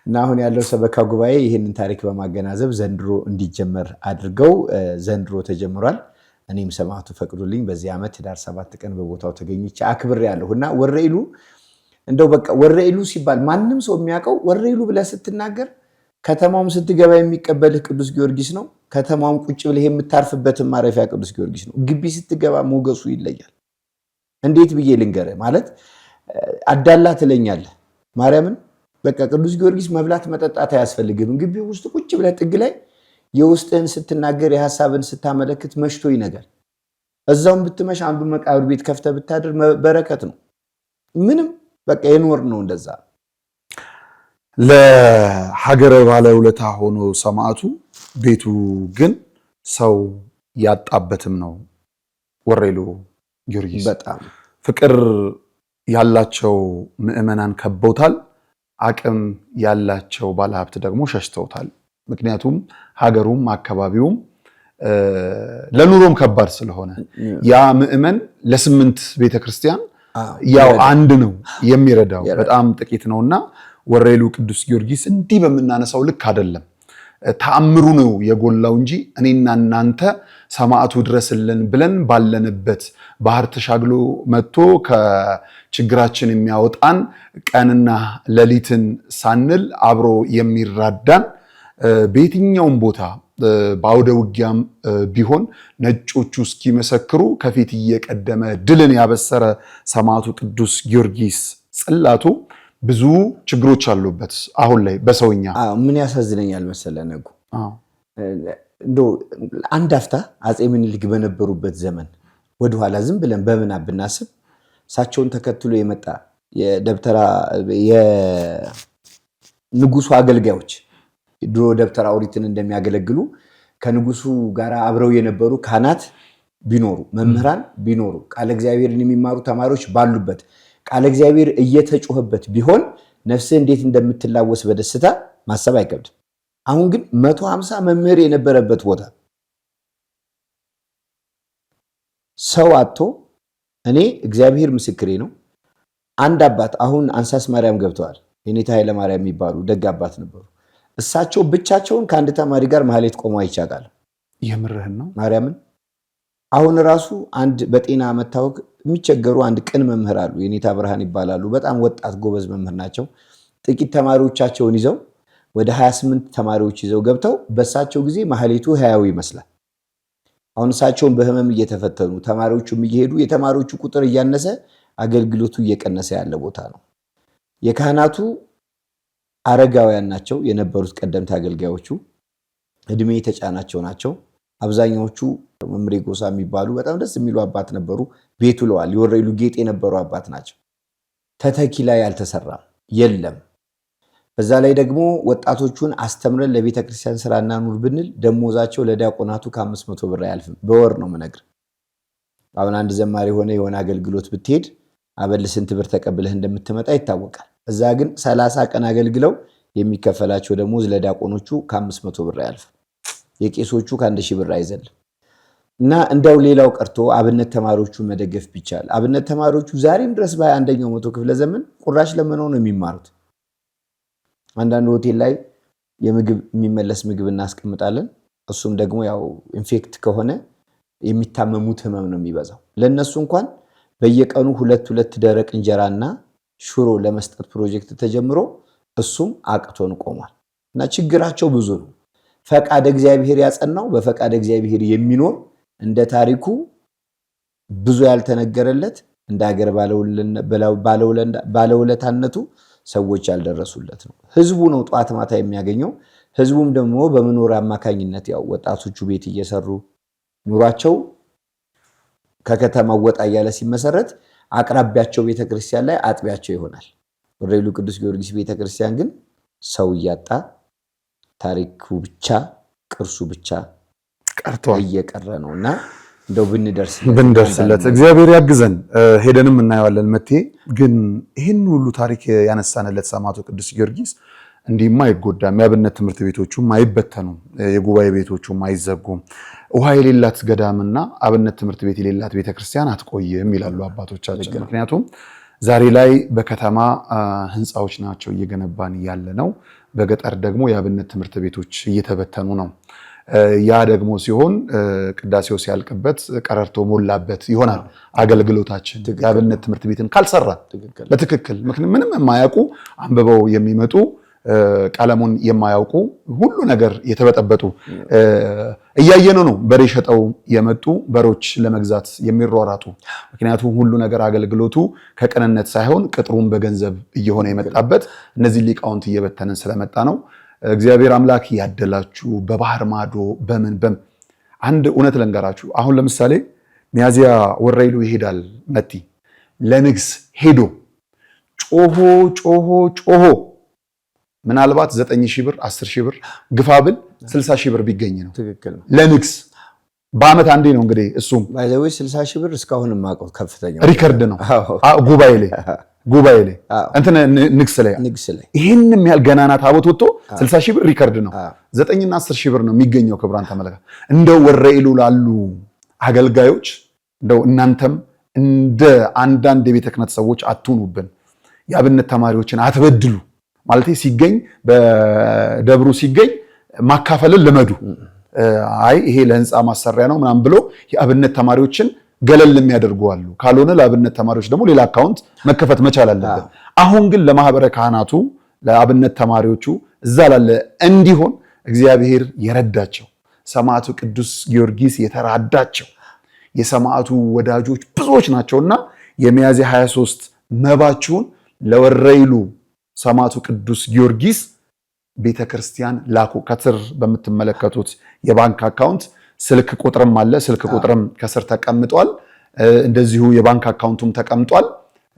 እና አሁን ያለው ሰበካ ጉባኤ ይህንን ታሪክ በማገናዘብ ዘንድሮ እንዲጀመር አድርገው ዘንድሮ ተጀምሯል። እኔም ሰማዕቱ ፈቅዱልኝ በዚህ ዓመት ህዳር 7 ቀን በቦታው ተገኝቼ አክብሬያለሁ። እና ወረኢሉ እንደው በቃ ወረኢሉ ሲባል ማንም ሰው የሚያውቀው ወረኢሉ ብለህ ስትናገር ከተማውም ስትገባ የሚቀበልህ ቅዱስ ጊዮርጊስ ነው። ከተማውም ቁጭ ብለህ የምታርፍበትን ማረፊያ ቅዱስ ጊዮርጊስ ነው። ግቢ ስትገባ ሞገሱ ይለያል። እንዴት ብዬ ልንገርህ? ማለት አዳላ ትለኛለህ ማርያምን። በቃ ቅዱስ ጊዮርጊስ መብላት መጠጣት አያስፈልግም። ግቢ ውስጥ ቁጭ ብለህ ጥግ ላይ የውስጥህን ስትናገር የሐሳብን ስታመለክት መሽቶ ይነጋል። እዛውም ብትመሽ አንዱ መቃብር ቤት ከፍተህ ብታድር በረከት ነው። ምንም በቃ የኖር ነው እንደዛ። ለሀገረ ባለውለታ ሆኖ ሰማዕቱ ቤቱ ግን ሰው ያጣበትም ነው። ወረኢሉ ጊዮርጊስ በጣም ፍቅር ያላቸው ምዕመናን ከበውታል። አቅም ያላቸው ባለሀብት ደግሞ ሸሽተውታል። ምክንያቱም ሀገሩም አካባቢውም ለኑሮም ከባድ ስለሆነ ያ ምእመን ለ8 ቤተክርስቲያን ያው አንድ ነው የሚረዳው በጣም ጥቂት ነውና ወረኢሉ ቅዱስ ጊዮርጊስ እንዲህ በመናነሳው ልክ አይደለም። ተአምሩ ነው የጎላው እንጂ እኔና እናንተ ሰማዕቱ ድረስልን ብለን ባለንበት ባህር ተሻግሎ መጥቶ ከችግራችን የሚያወጣን ቀንና ሌሊትን ሳንል አብሮ የሚራዳን በየትኛውም ቦታ በአውደ ውጊያም ቢሆን ነጮቹ እስኪመሰክሩ ከፊት እየቀደመ ድልን ያበሰረ ሰማዕቱ ቅዱስ ጊዮርጊስ ጽላቱ ብዙ ችግሮች አሉበት። አሁን ላይ በሰውኛ ምን ያሳዝነኛል መሰለ ነጉ እንደው አንድ አፍታ አፄ ምኒልክ በነበሩበት ዘመን ወደኋላ ዝም ብለን በምናብ ብናስብ እሳቸውን ተከትሎ የመጣ የደብተራ የንጉሱ አገልጋዮች ድሮ ደብተራ ኦሪትን እንደሚያገለግሉ ከንጉሱ ጋር አብረው የነበሩ ካህናት ቢኖሩ መምህራን ቢኖሩ ቃለ እግዚአብሔርን የሚማሩ ተማሪዎች ባሉበት ቃለ እግዚአብሔር እየተጮህበት ቢሆን ነፍስ እንዴት እንደምትላወስ በደስታ ማሰብ አይከብድም። አሁን ግን 150 መምህር የነበረበት ቦታ ሰው አጥቶ እኔ እግዚአብሔር ምስክሬ ነው። አንድ አባት አሁን አንሳስ ማርያም ገብተዋል። የኔታ ኃይለ ማርያም የሚባሉ ደግ አባት ነበሩ። እሳቸው ብቻቸውን ከአንድ ተማሪ ጋር ማህሌት ቆመው አይቻቃል። የምርህን ነው ማርያምን። አሁን ራሱ አንድ በጤና መታወክ የሚቸገሩ አንድ ቅን መምህር አሉ። የኔታ ብርሃን ይባላሉ። በጣም ወጣት ጎበዝ መምህር ናቸው። ጥቂት ተማሪዎቻቸውን ይዘው ወደ 28 ተማሪዎች ይዘው ገብተው በእሳቸው ጊዜ ማህሌቱ ህያው ይመስላል። አሁን እሳቸውን በህመም እየተፈተኑ ተማሪዎቹም እየሄዱ የተማሪዎቹ ቁጥር እያነሰ አገልግሎቱ እየቀነሰ ያለ ቦታ ነው። የካህናቱ አረጋውያን ናቸው የነበሩት ቀደምት አገልጋዮቹ እድሜ የተጫናቸው ናቸው። አብዛኛዎቹ መምሬ ጎሳ የሚባሉ በጣም ደስ የሚሉ አባት ነበሩ። ቤቱ ለዋል የወረኢሉ ጌጥ የነበሩ አባት ናቸው። ተተኪ ላይ አልተሰራም የለም። በዛ ላይ ደግሞ ወጣቶቹን አስተምረን ለቤተ ክርስቲያን ስራ እናኑር ብንል ደሞዛቸው ለዲያቆናቱ ከ500 ብር አያልፍም በወር ነው የምነግር። አሁን አንድ ዘማሪ የሆነ አገልግሎት ብትሄድ አበል ስንት ብር ተቀብለህ እንደምትመጣ ይታወቃል። እዛ ግን 30 ቀን አገልግለው የሚከፈላቸው ደሞዝ ለዲያቆኖቹ ከ500 ብር አያልፍም። የቄሶቹ ከ1000 ብር አይዘልም። እና እንደው ሌላው ቀርቶ አብነት ተማሪዎቹ መደገፍ ቢቻል አብነት ተማሪዎቹ ዛሬም ድረስ በ21ኛው መቶ ክፍለ ዘመን ቁራሽ ለምነው ነው የሚማሩት። አንዳንድ ሆቴል ላይ የምግብ የሚመለስ ምግብ እናስቀምጣለን። እሱም ደግሞ ያው ኢንፌክት ከሆነ የሚታመሙት ህመም ነው የሚበዛው። ለነሱ እንኳን በየቀኑ 2 ደረቅ እንጀራና ሽሮ ለመስጠት ፕሮጀክት ተጀምሮ እሱም አቅቶን ቆሟል። እና ችግራቸው ብዙ ነው። ፈቃድ እግዚአብሔር ያጸናው በፈቃድ እግዚአብሔር የሚኖር እንደ ታሪኩ ብዙ ያልተነገረለት እንደ ሀገር ባለውለታነቱ ሰዎች ያልደረሱለት ነው። ህዝቡ ነው ጧት ማታ የሚያገኘው። ህዝቡም ደግሞ በመኖር አማካኝነት ያው ወጣቶቹ ቤት እየሰሩ ኑሯቸው ከከተማው ወጣ እያለ ሲመሰረት አቅራቢያቸው ቤተክርስቲያን ላይ አጥቢያቸው ይሆናል። ወረኢሉ ቅዱስ ጊዮርጊስ ቤተክርስቲያን ግን ሰው እያጣ ታሪኩ ብቻ ቅርሱ ብቻ ቀርቷል እየቀረ ነውና እንደው ብንደርስለት እግዚአብሔር ያግዘን። ሄደንም እናየዋለን። መቴ ግን ይህን ሁሉ ታሪክ ያነሳንለት ሰማዕቱ ቅዱስ ጊዮርጊስ እንዲህማ አይጎዳም። የአብነት ትምህርት ቤቶቹም አይበተኑም፣ የጉባኤ ቤቶቹም አይዘጉም። ውሃ የሌላት ገዳምና አብነት ትምህርት ቤት የሌላት ቤተክርስቲያን አትቆይም ይላሉ አባቶቻችን። ምክንያቱም ዛሬ ላይ በከተማ ህንፃዎች ናቸው እየገነባን ያለ ነው። በገጠር ደግሞ የአብነት ትምህርት ቤቶች እየተበተኑ ነው። ያ ደግሞ ሲሆን ቅዳሴው ሲያልቅበት ቀረርቶ ሞላበት ይሆናል አገልግሎታችን። የአብነት ትምህርት ቤትን ካልሰራ በትክክል ምንም የማያውቁ አንብበው የሚመጡ ቀለሙን የማያውቁ ሁሉ ነገር የተበጠበጡ እያየኑ ነው። በሬ ሸጠው የመጡ በሮች ለመግዛት የሚሯራጡ። ምክንያቱም ሁሉ ነገር አገልግሎቱ ከቅንነት ሳይሆን ቅጥሩን በገንዘብ እየሆነ የመጣበት እነዚህ ሊቃውንት እየበተንን ስለመጣ ነው። እግዚአብሔር አምላክ ያደላችሁ በባህር ማዶ በምን አንድ እውነት ልንገራችሁ። አሁን ለምሳሌ ሚያዚያ ወረኢሉ ይሄዳል። መቲ ለንግስ ሄዶ ጮሆ ምናልባት 9000 ብር 10000 ብር ግፋብል 60000 ብር ቢገኝ ነው ለንግስ። በአመት አንዴ ነው እንግዲህ እሱም ባይዘው 60000 ብር እስካሁን ማቀው ከፍተኛ ሪከርድ ነው ጉባኤ ላይ ጉባኤ ላይ እንትን ንግስ ላይ ይሄንም ያህል ገናና ታቦት ወጥቶ 60 ሺህ ብር ሪከርድ ነው። 9 እና 10 ሺህ ብር ነው የሚገኘው። ክብራን ተመልካች እንደው ወረኢሉ ላሉ አገልጋዮች እንደው እናንተም እንደ አንዳንድ የቤተ ክህነት ሰዎች አትሁኑብን። የአብነት ተማሪዎችን አትበድሉ ማለት ሲገኝ በደብሩ ሲገኝ ማካፈልን ልመዱ። አይ ይሄ ለህንፃ ማሰሪያ ነው ምናምን ብሎ የአብነት ተማሪዎችን ገለል የሚያደርጉ አሉ። ካልሆነ ለአብነት ተማሪዎች ደግሞ ሌላ አካውንት መከፈት መቻል አለበት። አሁን ግን ለማህበረ ካህናቱ ለአብነት ተማሪዎቹ እዛ ላለ እንዲሆን እግዚአብሔር የረዳቸው ሰማዕቱ ቅዱስ ጊዮርጊስ የተራዳቸው የሰማዕቱ ወዳጆች ብዙዎች ናቸውና የሚያዝያ 23 መባችሁን ለወረኢሉ ሰማዕቱ ቅዱስ ጊዮርጊስ ቤተክርስቲያን ላኩ። ከስር በምትመለከቱት የባንክ አካውንት ስልክ ቁጥርም አለ። ስልክ ቁጥርም ከስር ተቀምጧል። እንደዚሁ የባንክ አካውንቱም ተቀምጧል።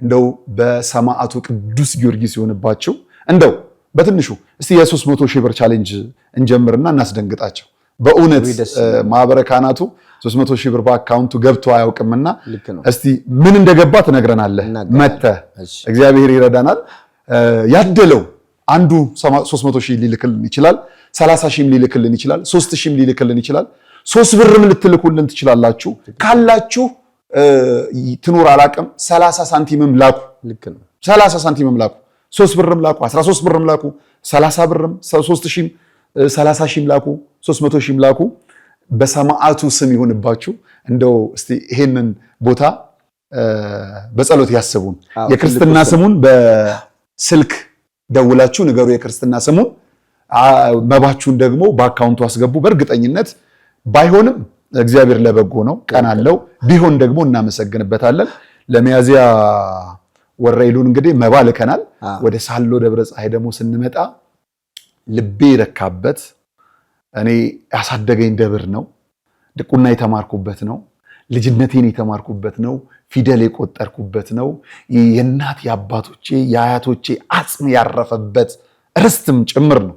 እንደው በሰማዕቱ ቅዱስ ጊዮርጊስ ይሆንባችሁ። እንደው በትንሹ እስቲ የ300 ሺህ ብር ቻሌንጅ እንጀምርና እናስደንግጣቸው። በእውነት ማህበረ ካህናቱ 300 ሺህ ብር በአካውንቱ ገብቶ አያውቅምና እስቲ ምን እንደገባ ትነግረናለህ መተህ። እግዚአብሔር ይረዳናል። ያደለው አንዱ 300 ሺህ ሊልክልን ይችላል፣ 30 ሺህም ሊልክልን ይችላል፣ 3 ሺህም ሊልክልን ይችላል። 3 ብርም ልትልኩልን ትችላላችሁ። ካላችሁ ትኑር አላቅም 30 ሳንቲምም ላኩ። 30 ሳንቲምም ላኩ፣ 3 ብርም ላኩ፣ 13 ብርም ላኩ፣ 30 ብርም 3 ሺህም 30 ሺህም ላኩ፣ 300 ሺህም ላኩ። በሰማዕቱ ስም ይሁንባችሁ። እንደው እስቲ ይሄንን ቦታ በጸሎት ያስቡን። የክርስትና ስሙን በስልክ ደውላችሁ ንገሩ። የክርስትና ስሙን መባችሁን ደግሞ በአካውንቱ አስገቡ። በእርግጠኝነት ባይሆንም እግዚአብሔር ለበጎ ነው፣ ቀን አለው። ቢሆን ደግሞ እናመሰግንበታለን። ለሚያዝያ ወረኢሉን እንግዲህ መባ ልከናል። ወደ ሳሎ ደብረ ፀሐይ ደግሞ ስንመጣ ልቤ የረካበት እኔ ያሳደገኝ ደብር ነው። ድቁና የተማርኩበት ነው። ልጅነቴን የተማርኩበት ነው። ፊደል የቆጠርኩበት ነው። የእናት የአባቶቼ የአያቶቼ አጽም ያረፈበት ርስትም ጭምር ነው።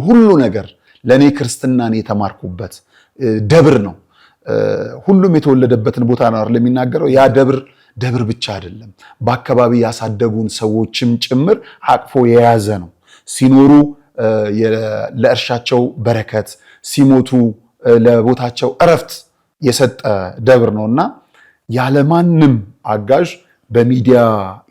ሁሉ ነገር ለእኔ ክርስትናን የተማርኩበት ደብር ነው። ሁሉም የተወለደበትን ቦታ ነው አይደል የሚናገረው። ያ ደብር ብቻ አይደለም፣ በአካባቢ ያሳደጉን ሰዎችም ጭምር አቅፎ የያዘ ነው። ሲኖሩ ለእርሻቸው በረከት፣ ሲሞቱ ለቦታቸው እረፍት የሰጠ ደብር ነውና ያለማንም አጋዥ በሚዲያ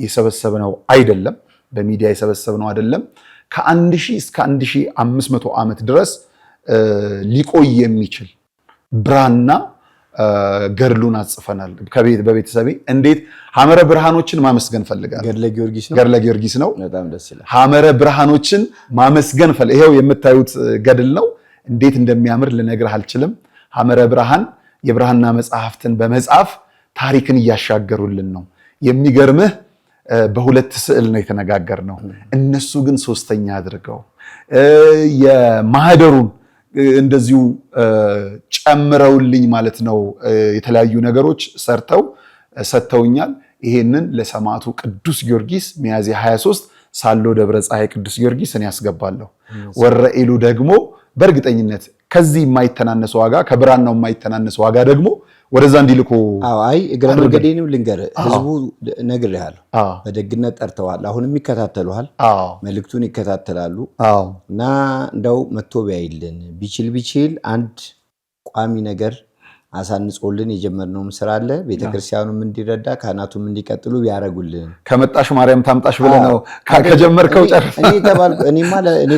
የሰበሰብነው አይደለም። በሚዲያ የሰበሰብነው አይደለም። ከ1000 እስከ 1500 ዓመት ድረስ ሊቆይ የሚችል ብራና ገድሉን አጽፈናል። በቤተሰቤ እንዴት ሐመረ ብርሃኖችን ማመስገን ፈልጋለሁ። ገድለ ጊዮርጊስ ነው። በጣም ደስ ይላል። ሐመረ ብርሃኖችን ማመስገን ይሄው የምታዩት ገድል ነው። እንዴት እንደሚያምር ልነግርህ አልችልም። ሐመረ ብርሃን የብርሃንና መጽሐፍትን በመጻፍ ታሪክን እያሻገሩልን ነው። የሚገርምህ በሁለት ስዕል ነው የተነጋገርነው። እነሱ ግን ሶስተኛ አድርገው የማህደሩን እንደዚሁ ጨምረውልኝ ማለት ነው። የተለያዩ ነገሮች ሰርተው ሰጥተውኛል። ይሄንን ለሰማዕቱ ቅዱስ ጊዮርጊስ ሚያዝያ 23 ሳሎ ደብረ ፀሐይ ቅዱስ ጊዮርጊስ እኔ ያስገባለሁ። ወረኢሉ ደግሞ በእርግጠኝነት ከዚህ የማይተናነስ ዋጋ ከብራናው የማይተናነስ ዋጋ ደግሞ ወደዛ እንዲልኩ እግረ መንገዴንም ልንገር። ህዝቡ ነግሬሃለሁ፣ በደግነት ጠርተዋል። አሁንም ይከታተሉሃል፣ መልእክቱን ይከታተላሉ። እና እንደው መጥቶ ቢያይልን ቢችል አንድ ቋሚ ነገር አሳንጾልን የጀመርነውም ስራ አለ። ቤተክርስቲያኑም እንዲረዳ ካህናቱም እንዲቀጥሉ ቢያረጉልን። ከመጣሽ ማርያም ታምጣሽ ብለህ ነው ከጀመርከው ጨርስ። እኔ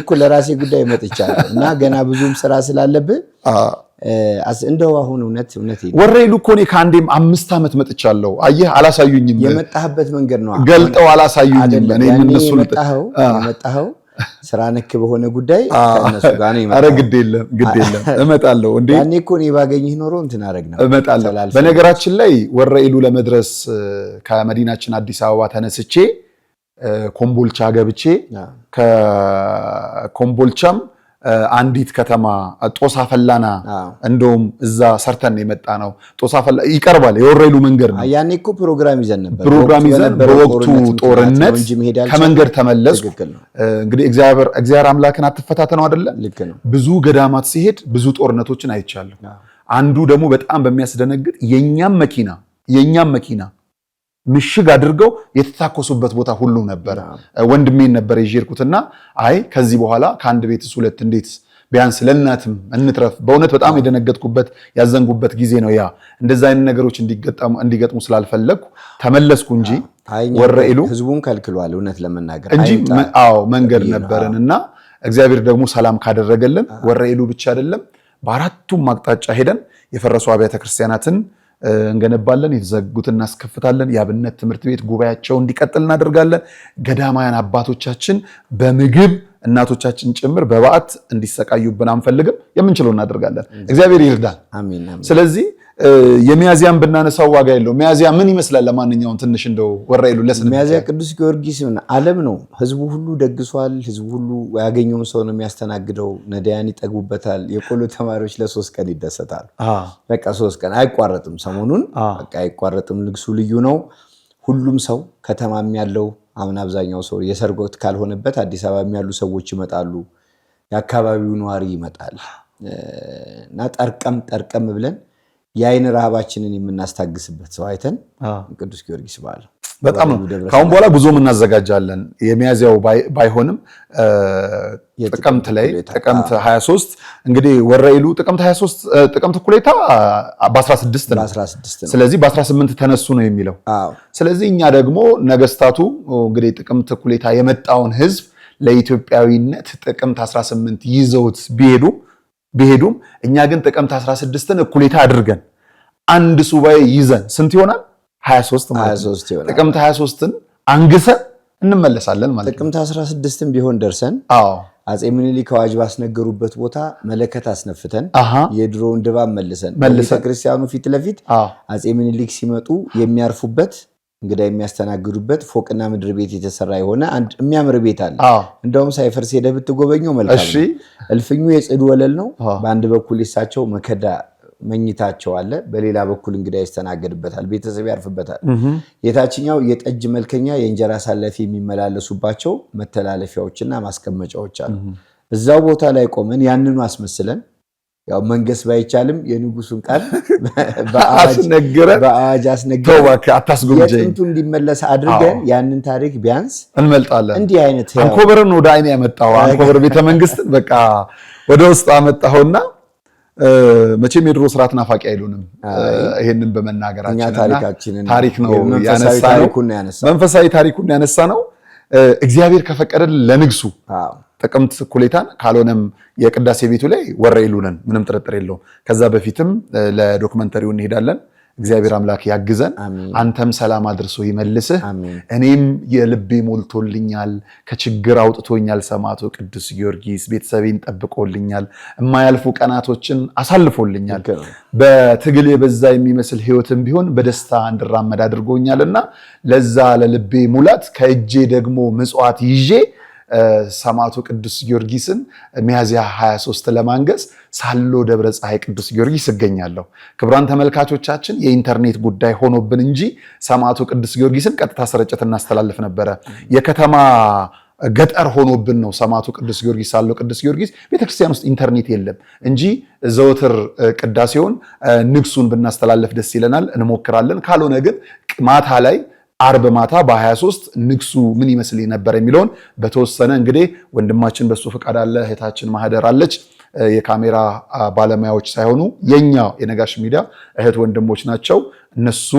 እኮ ለራሴ ጉዳይ መጥቻለሁ እና ገና ብዙም ስራ ስላለብህ እንደው አሁን እውነት ወረኢሉ እኮ እኔ ከአንዴም 5 ዓመት መጥቻለሁ። አየህ አላሳዩኝም። የመጣህበት መንገድ ነው ገልጠው አላሳዩኝም። እኔ እነሱ የመጣኸው ስራ ነክ በሆነ ጉዳይ ከነሱ ጋር ነው የመጣው። ኧረ ግድ የለም እመጣለሁ። እንዴ ያኔ እኮ እኔ ባገኝህ ኖሮ እንትን አደረግ ነው እመጣለሁ። በነገራችን ላይ ወረኢሉ ለመድረስ ከመዲናችን አዲስ አበባ ተነስቼ ኮምቦልቻ ገብቼ ከኮምቦልቻም አንዲት ከተማ ጦሳ ፈላና እንደውም እዛ ሰርተን የመጣ ነው። ጦሳ ፈላና ይቀርባል፣ የወረኢሉ መንገድ ነው። ያኔ እኮ ፕሮግራም ይዘን ነበር። በወቅቱ ጦርነት ከመንገድ ተመለስኩ። እንግዲህ እግዚአብሔር አምላክን አትፈታተነው አይደለ? ብዙ ገዳማት ሲሄድ ብዙ ጦርነቶችን አይቻለሁ። አንዱ ደግሞ በጣም በሚያስደነግጥ የኛም መኪና ምሽግ አድርገው የተታኮሱበት ቦታ ሁሉ ነበር። ወንድሜን ነበር ይዤርኩትና አይ ከዚህ በኋላ ከአንድ ቤትስ ሁለት እንዴት ቢያንስ ለእናትም እንትረፍ። በእውነት በጣም የደነገጥኩበት ያዘንጉበት ጊዜ ነው ያ። እንደዛ አይነት ነገሮች እንዲገጥሙ ስላልፈለግኩ ተመለስኩ እንጂ ወረኢሉ ህዝቡን ከልክሏል እውነት ለመናገር እንጂ መንገድ ነበርንና እግዚአብሔር ደግሞ ሰላም ካደረገልን ወረኢሉ ብቻ አይደለም በአራቱም አቅጣጫ ሄደን የፈረሱ አብያተ ክርስቲያናትን እንገነባለን፣ የተዘጉትን እናስከፍታለን። የአብነት ትምህርት ቤት ጉባኤያቸው እንዲቀጥል እናደርጋለን። ገዳማውያን አባቶቻችን በምግብ እናቶቻችን ጭምር በበዓት እንዲሰቃዩብን አንፈልግም። የምንችለው እናደርጋለን። እግዚአብሔር ይርዳል። አሜን። ስለዚህ የሚያዚያን ብናነሳው ዋጋ የለው። ሚያዚያ ምን ይመስላል? ለማንኛውም ትንሽ እንደው ወረኢሉ ለስነ ሚያዚያ ቅዱስ ጊዮርጊስ ዓለም ነው። ህዝቡ ሁሉ ደግሷል። ህዝቡ ሁሉ ያገኘውን ሰው ነው የሚያስተናግደው። ነዳያን ይጠግቡበታል። የቆሎ ተማሪዎች ለ3 ቀን ይደሰታል። በቃ 3 ቀን አይቋረጥም። ሰሞኑን በቃ አይቋረጥም። ንግሱ ልዩ ነው። ሁሉም ሰው ከተማም ያለው አሁን አብዛኛው ሰው የሰርግ ወቅት ካልሆነበት አዲስ አበባ ያሉ ሰዎች ይመጣሉ። የአካባቢው ነዋሪ ይመጣል እና ጠርቀም ብለን የአይን ረሃባችንን የምናስታግስበት ሰው አይተን ቅዱስ ጊዮርጊስ በዓል በጣም ነው። ካሁን በኋላ ጉዞም እናዘጋጃለን። የሚያዚያው ባይሆንም ጥቅምት ላይ ጥቅምት 23 እንግዲህ ወረኢሉ ጥቅምት 23 ጥቅምት እኩሌታ በ16 ነው። ስለዚህ በ18 ተነሱ ነው የሚለው። ስለዚህ እኛ ደግሞ ነገስታቱ እንግዲህ ጥቅምት እኩሌታ የመጣውን ህዝብ ለኢትዮጵያዊነት ጥቅምት 18 ይዘውት ቢሄዱም እኛ ግን ጥቅምት 16ን እኩሌታ አድርገን አንድ ሱባኤ ይዘን ስንት ይሆናል? 23 ማለት ነው። ጥቅምት 23ን አንግሰን እንመለሳለን ማለት ነው። ጥቅምት 16ን ቢሆን ደርሰን አፄ ምኒልክ አዋጅ ባስነገሩበት ቦታ መለከት አስነፍተን የድሮውን ድባብ መልሰን ቤተክርስቲያኑ ፊት ለፊት አፄ ምኒልክ ሲመጡ የሚያርፉበት እንግዳ የሚያስተናግዱበት ፎቅና ምድር ቤት የተሰራ የሆነ አንድ የሚያምር ቤት አለ። እንደውም ሳይፈርስ ሄደህ ብትጎበኘው መልካም ነው። እልፍኙ የጽድ ወለል ነው። በአንድ በኩል ይሳቸው መከዳ መኝታቸው አለ፣ በሌላ በኩል እንግዳ ይስተናገድበታል፣ ቤተሰብ ያርፍበታል። የታችኛው የጠጅ መልከኛ የእንጀራ ሳላፊ የሚመላለሱባቸው መተላለፊያዎችና ማስቀመጫዎች አሉ። እዛው ቦታ ላይ ቆመን ያንኑ አስመስለን ያው መንገስ ባይቻልም የንጉሱን ቃል በአዋጅ አስነግረን የጥንቱ እንዲመለስ አድርገን ያንን ታሪክ ቢያንስ እንመልጣለን። እንዲህ አይነት አንኮበርን ወደ አይኔ ያመጣው አንኮበር ቤተመንግስትን በቃ ወደ ውስጥ አመጣውና መቼም የድሮ ስርዓት ናፋቂ አይሉንም። ይሄንን በመናገራችን ታሪክ ነው ያነሳነው፣ መንፈሳዊ ታሪኩን ያነሳነው። እግዚአብሔር ከፈቀደልን ለንግሱ ጥቅምት እኩሌታን ካልሆነም የቅዳሴ ቤቱ ላይ ወረኢሉ ነን፣ ምንም ጥርጥር የለውም። ከዛ በፊትም ለዶክመንተሪው እንሄዳለን። እግዚአብሔር አምላክ ያግዘን። አንተም ሰላም አድርሶ ይመልስህ። እኔም የልቤ ሞልቶልኛል፣ ከችግር አውጥቶኛል ሰማዕቱ ቅዱስ ጊዮርጊስ፣ ቤተሰቤን ጠብቆልኛል፣ የማያልፉ ቀናቶችን አሳልፎልኛል። በትግል የበዛ የሚመስል ህይወትም ቢሆን በደስታ እንድራመድ አድርጎኛልና ለዛ ለልቤ ሙላት ከእጄ ደግሞ ምጽዋት ይዤ ሰማዕቱ ቅዱስ ጊዮርጊስን ሚያዝያ 23 ለማንገስ ሳሎ ደብረ ፀሐይ ቅዱስ ጊዮርጊስ እገኛለሁ። ክቡራን ተመልካቾቻችን የኢንተርኔት ጉዳይ ሆኖብን እንጂ ሰማዕቱ ቅዱስ ጊዮርጊስን ቀጥታ ስርጭት እናስተላልፍ ነበረ። የከተማ ገጠር ሆኖብን ነው ሰማዕቱ ቅዱስ ጊዮርጊስ ሳሎ ቅዱስ ጊዮርጊስ ቤተክርስቲያን ውስጥ ኢንተርኔት የለም እንጂ ዘወትር ቅዳሴውን ንግሱን ብናስተላልፍ ደስ ይለናል፣ እንሞክራለን። ካልሆነ ግን ማታ ላይ አርብ ማታ በ23 ንግሱ ምን ይመስል ነበር የሚለውን በተወሰነ እንግዲህ ወንድማችን በሱ ፈቃድ አለ፣ እህታችን ማህደር አለች። የካሜራ ባለሙያዎች ሳይሆኑ የኛ የነጋሽ ሚዲያ እህት ወንድሞች ናቸው። እነሱ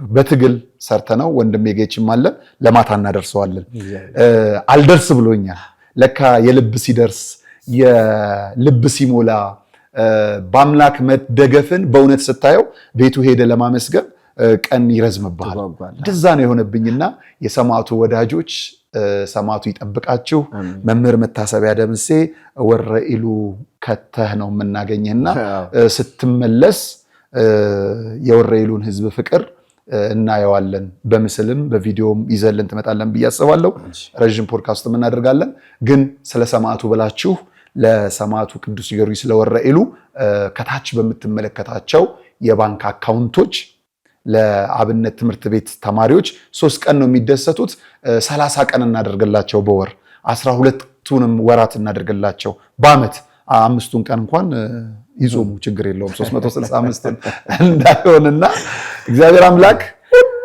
በትግል ሰርተነው ወንድሜ ጌችም አለ ለማታ እናደርሰዋለን። አልደርስ ብሎኛል። ለካ የልብ ሲደርስ የልብ ሲሞላ በአምላክ መደገፍን በእውነት ስታየው ቤቱ ሄደ ለማመስገን ቀን ይረዝምብሃል። እንደዛ ነው የሆነብኝና የሰማዕቱ ወዳጆች ሰማዕቱ ይጠብቃችሁ። መምህር መታሰቢያ ደምሴ ወረኢሉ ከተህ ነው የምናገኝህና ስትመለስ የወረኢሉን ህዝብ ፍቅር እናየዋለን። በምስልም በቪዲዮም ይዘልን ትመጣለን ብዬ አስባለሁ። ረዥም ፖድካስትም እናደርጋለን። ግን ስለ ሰማዕቱ ብላችሁ ለሰማዕቱ ቅዱስ ጊዮርጊስ ለወረኢሉ ከታች በምትመለከታቸው የባንክ አካውንቶች ለአብነት ትምህርት ቤት ተማሪዎች 3 ቀን ነው የሚደሰቱት። 30 ቀን እናደርግላቸው በወር 12ቱንም ወራት እናደርግላቸው በአመት 5ቱን ቀን እንኳን ይጾሙ ችግር የለውም 365 እንዳይሆንና እግዚአብሔር አምላክ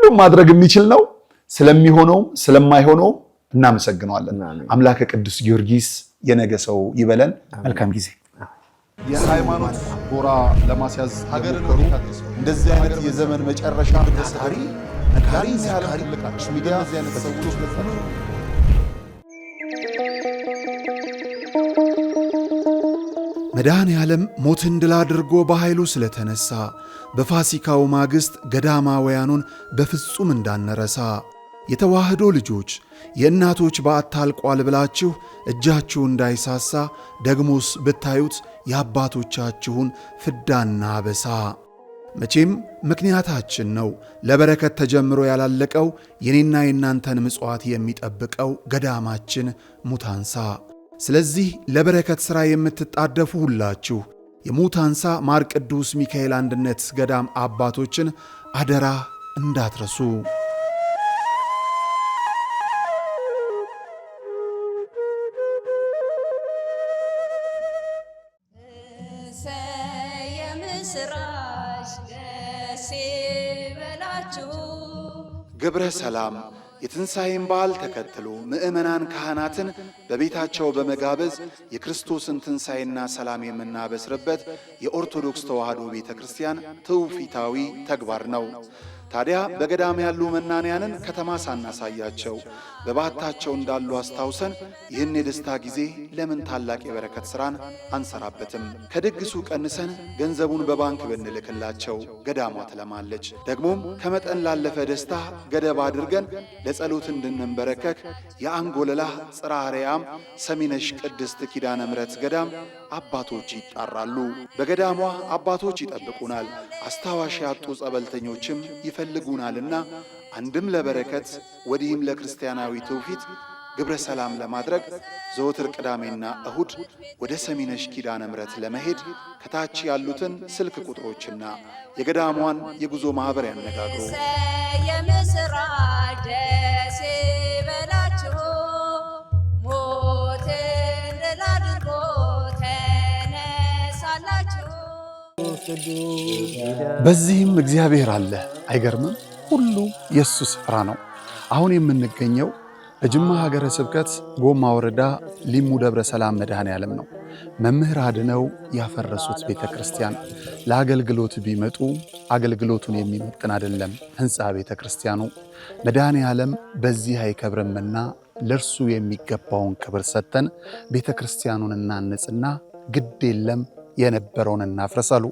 ሁሉም ማድረግ የሚችል ነው። ስለሚሆነው ስለማይሆነው እናመሰግነዋለን። አምላከ ቅዱስ ጊዮርጊስ የነገ ሰው ይበለን። መልካም ጊዜ። የሃይማኖት ጎራ ለማስያዝ ሀገርን እንደዚህ አይነት የዘመን መጨረሻ ተሳሪ ነካሪ ሲያልቅ ሚዲያ ያለ ሰዎች መድኃኔ ዓለም ሞትን ድል አድርጎ በኃይሉ ስለተነሳ በፋሲካው ማግስት ገዳማውያኑን በፍጹም እንዳንረሳ የተዋህዶ ልጆች የእናቶች በዓት አልቋል ብላችሁ እጃችሁ እንዳይሳሳ ደግሞስ ብታዩት የአባቶቻችሁን ፍዳና አበሳ። መቼም ምክንያታችን ነው ለበረከት ተጀምሮ ያላለቀው የኔና የናንተን ምጽዋት የሚጠብቀው ገዳማችን ሙታንሳ። ስለዚህ ለበረከት ሥራ የምትጣደፉ ሁላችሁ የሙታንሳ ማር ቅዱስ ሚካኤል አንድነት ገዳም አባቶችን አደራ እንዳትረሱ። ግብረ ሰላም የትንሣኤን በዓል ተከትሎ ምዕመናን ካህናትን በቤታቸው በመጋበዝ የክርስቶስን ትንሣኤና ሰላም የምናበስርበት የኦርቶዶክስ ተዋሕዶ ቤተ ክርስቲያን ትውፊታዊ ተግባር ነው። ታዲያ በገዳም ያሉ መናንያንን ከተማ ሳናሳያቸው በባታቸው እንዳሉ አስታውሰን ይህን የደስታ ጊዜ ለምን ታላቅ የበረከት ሥራን አንሰራበትም? ከድግሱ ቀንሰን ገንዘቡን በባንክ ብንልክላቸው ገዳሟ ትለማለች። ደግሞም ከመጠን ላለፈ ደስታ ገደብ አድርገን ለጸሎት እንድንበረከክ የአንጎለላህ ጽርሐ አርያም ሰሚነሽ ቅድስት ኪዳነ ምሕረት ገዳም አባቶች ይጣራሉ። በገዳሟ አባቶች ይጠብቁናል። አስታዋሽ ያጡ ጸበልተኞችም ይፈልጉናልና አንድም ለበረከት ወዲህም ለክርስቲያናዊ ትውፊት ግብረ ሰላም ለማድረግ ዘወትር ቅዳሜና እሁድ ወደ ሰሚነሽ ኪዳነ ምሕረት ለመሄድ ከታች ያሉትን ስልክ ቁጥሮችና የገዳሟን የጉዞ ማኅበር ያነጋግሩ። በዚህም እግዚአብሔር አለ። አይገርምም? ሁሉ የእሱ ስፍራ ነው። አሁን የምንገኘው በጅማ ሀገረ ስብከት ጎማ ወረዳ ሊሙ ደብረ ሰላም መድኃኔ ዓለም ነው። መምህር አድነው ያፈረሱት ቤተ ክርስቲያን ለአገልግሎት ቢመጡ አገልግሎቱን የሚመጥን አይደለም ሕንፃ ቤተ ክርስቲያኑ። መድኃኔ ዓለም በዚህ አይከብርምና ለእርሱ የሚገባውን ክብር ሰጥተን ቤተ ክርስቲያኑን እናንጽና ግድ የለም የነበረውን እናፍረሳሉ።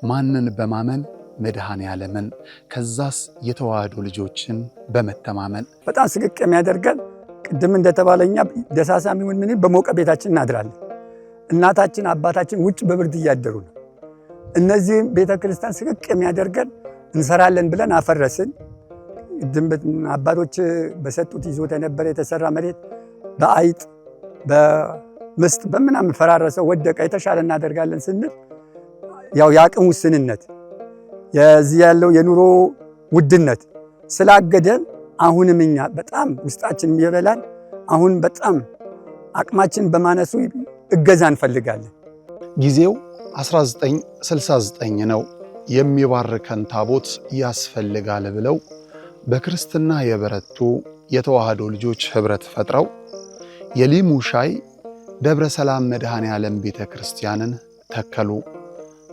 ማንን በማመን? መድኃኔ ዓለምን። ከዛስ የተዋህዶ ልጆችን በመተማመን በጣም ስቅቅ የሚያደርገን ቅድም እንደተባለኛ ደሳሳም ይሁን ምን በሞቀ ቤታችን እናድራለን። እናታችን አባታችን ውጭ በብርድ እያደሩ ነው። እነዚህም ቤተ ክርስቲያን ስቅቅ የሚያደርገን እንሰራለን ብለን አፈረስን። አባቶች በሰጡት ይዞታ የነበረ የተሰራ መሬት በአይጥ በምስጥ በምናምን ፈራረሰው ወደቀ። የተሻለ እናደርጋለን ስንል ያው የአቅም ውስንነት የዚህ ያለው የኑሮ ውድነት ስላገደን አሁንም እኛ በጣም ውስጣችን የሚበላን አሁን በጣም አቅማችን በማነሱ እገዛ እንፈልጋለን። ጊዜው 1969 ነው። የሚባርከን ታቦት ያስፈልጋል ብለው በክርስትና የበረቱ የተዋህዶ ልጆች ኅብረት ፈጥረው የሊሙ ሻይ ደብረ ሰላም መድኃኔ ዓለም ቤተ ክርስቲያንን ተከሉ።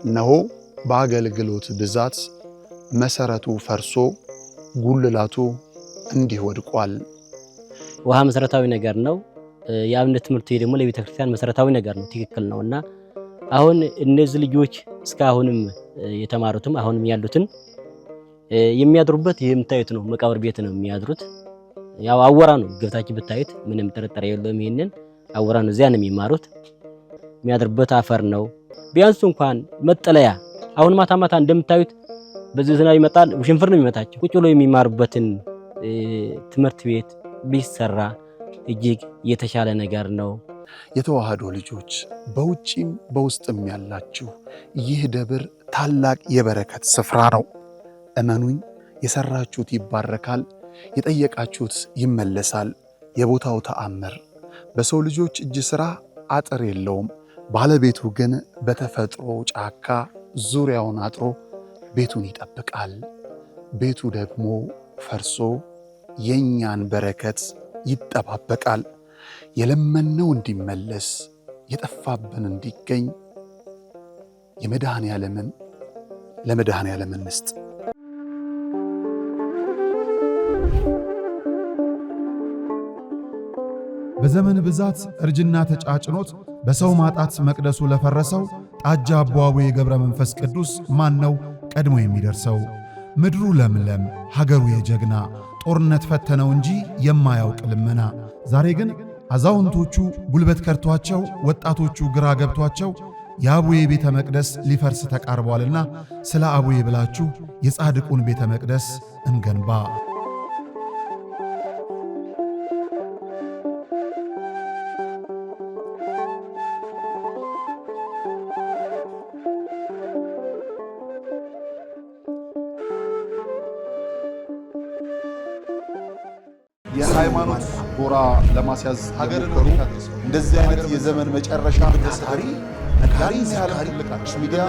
እነሆ በአገልግሎት ብዛት መሰረቱ ፈርሶ ጉልላቱ እንዲህ ወድቋል። ውሃ መሰረታዊ ነገር ነው። የአብነት ትምህርት ደግሞ ለቤተ ክርስቲያን መሰረታዊ ነገር ነው። ትክክል ነውና አሁን እነዚህ ልጆች እስካሁንም የተማሩትም አሁንም ያሉትን የሚያድሩበት የምታዩት ነው። መቃብር ቤት ነው የሚያድሩት። ያው አወራ ነው ገብታችሁ ብታዩት ምንም ጥርጥር የለውም። ይሄንን አወራ ነው። እዚያ ነው የሚማሩት። የሚያድሩበት አፈር ነው። ቢያንስ እንኳን መጠለያ አሁን ማታ ማታ እንደምታዩት በዚህ ዝናብ ይመጣል፣ ውሽንፍር ነው የሚመታቸው። ቁጭ ብሎ የሚማሩበትን ትምህርት ቤት ቢሰራ እጅግ የተሻለ ነገር ነው። የተዋህዶ ልጆች በውጪም በውስጥም ያላችሁ ይህ ደብር ታላቅ የበረከት ስፍራ ነው። እመኑኝ፣ የሰራችሁት ይባረካል፣ የጠየቃችሁት ይመለሳል። የቦታው ተአምር በሰው ልጆች እጅ ሥራ አጥር የለውም። ባለቤቱ ግን በተፈጥሮ ጫካ ዙሪያውን አጥሮ ቤቱን ይጠብቃል። ቤቱ ደግሞ ፈርሶ የኛን በረከት ይጠባበቃል። የለመነው እንዲመለስ የጠፋብን እንዲገኝ ለመድኃኔዓለም እንስጥ። በዘመን ብዛት እርጅና ተጫጭኖት በሰው ማጣት መቅደሱ ለፈረሰው ጣጃ አቦ የገብረ መንፈስ ቅዱስ ማን ነው ቀድሞ የሚደርሰው? ምድሩ ለምለም ሀገሩ የጀግና ጦርነት ፈተነው እንጂ የማያውቅ ልመና። ዛሬ ግን አዛውንቶቹ ጉልበት ከርቷቸው ወጣቶቹ ግራ ገብቷቸው የአቡዬ ቤተ መቅደስ ሊፈርስ ተቃርቧልና ስለ አቡዬ ብላችሁ የጻድቁን ቤተ መቅደስ እንገንባ። የሃይማኖት ጎራ ለማስያዝ ሀገርን እንደዚህ አይነት የዘመን መጨረሻ ነካሪ ሚዲያ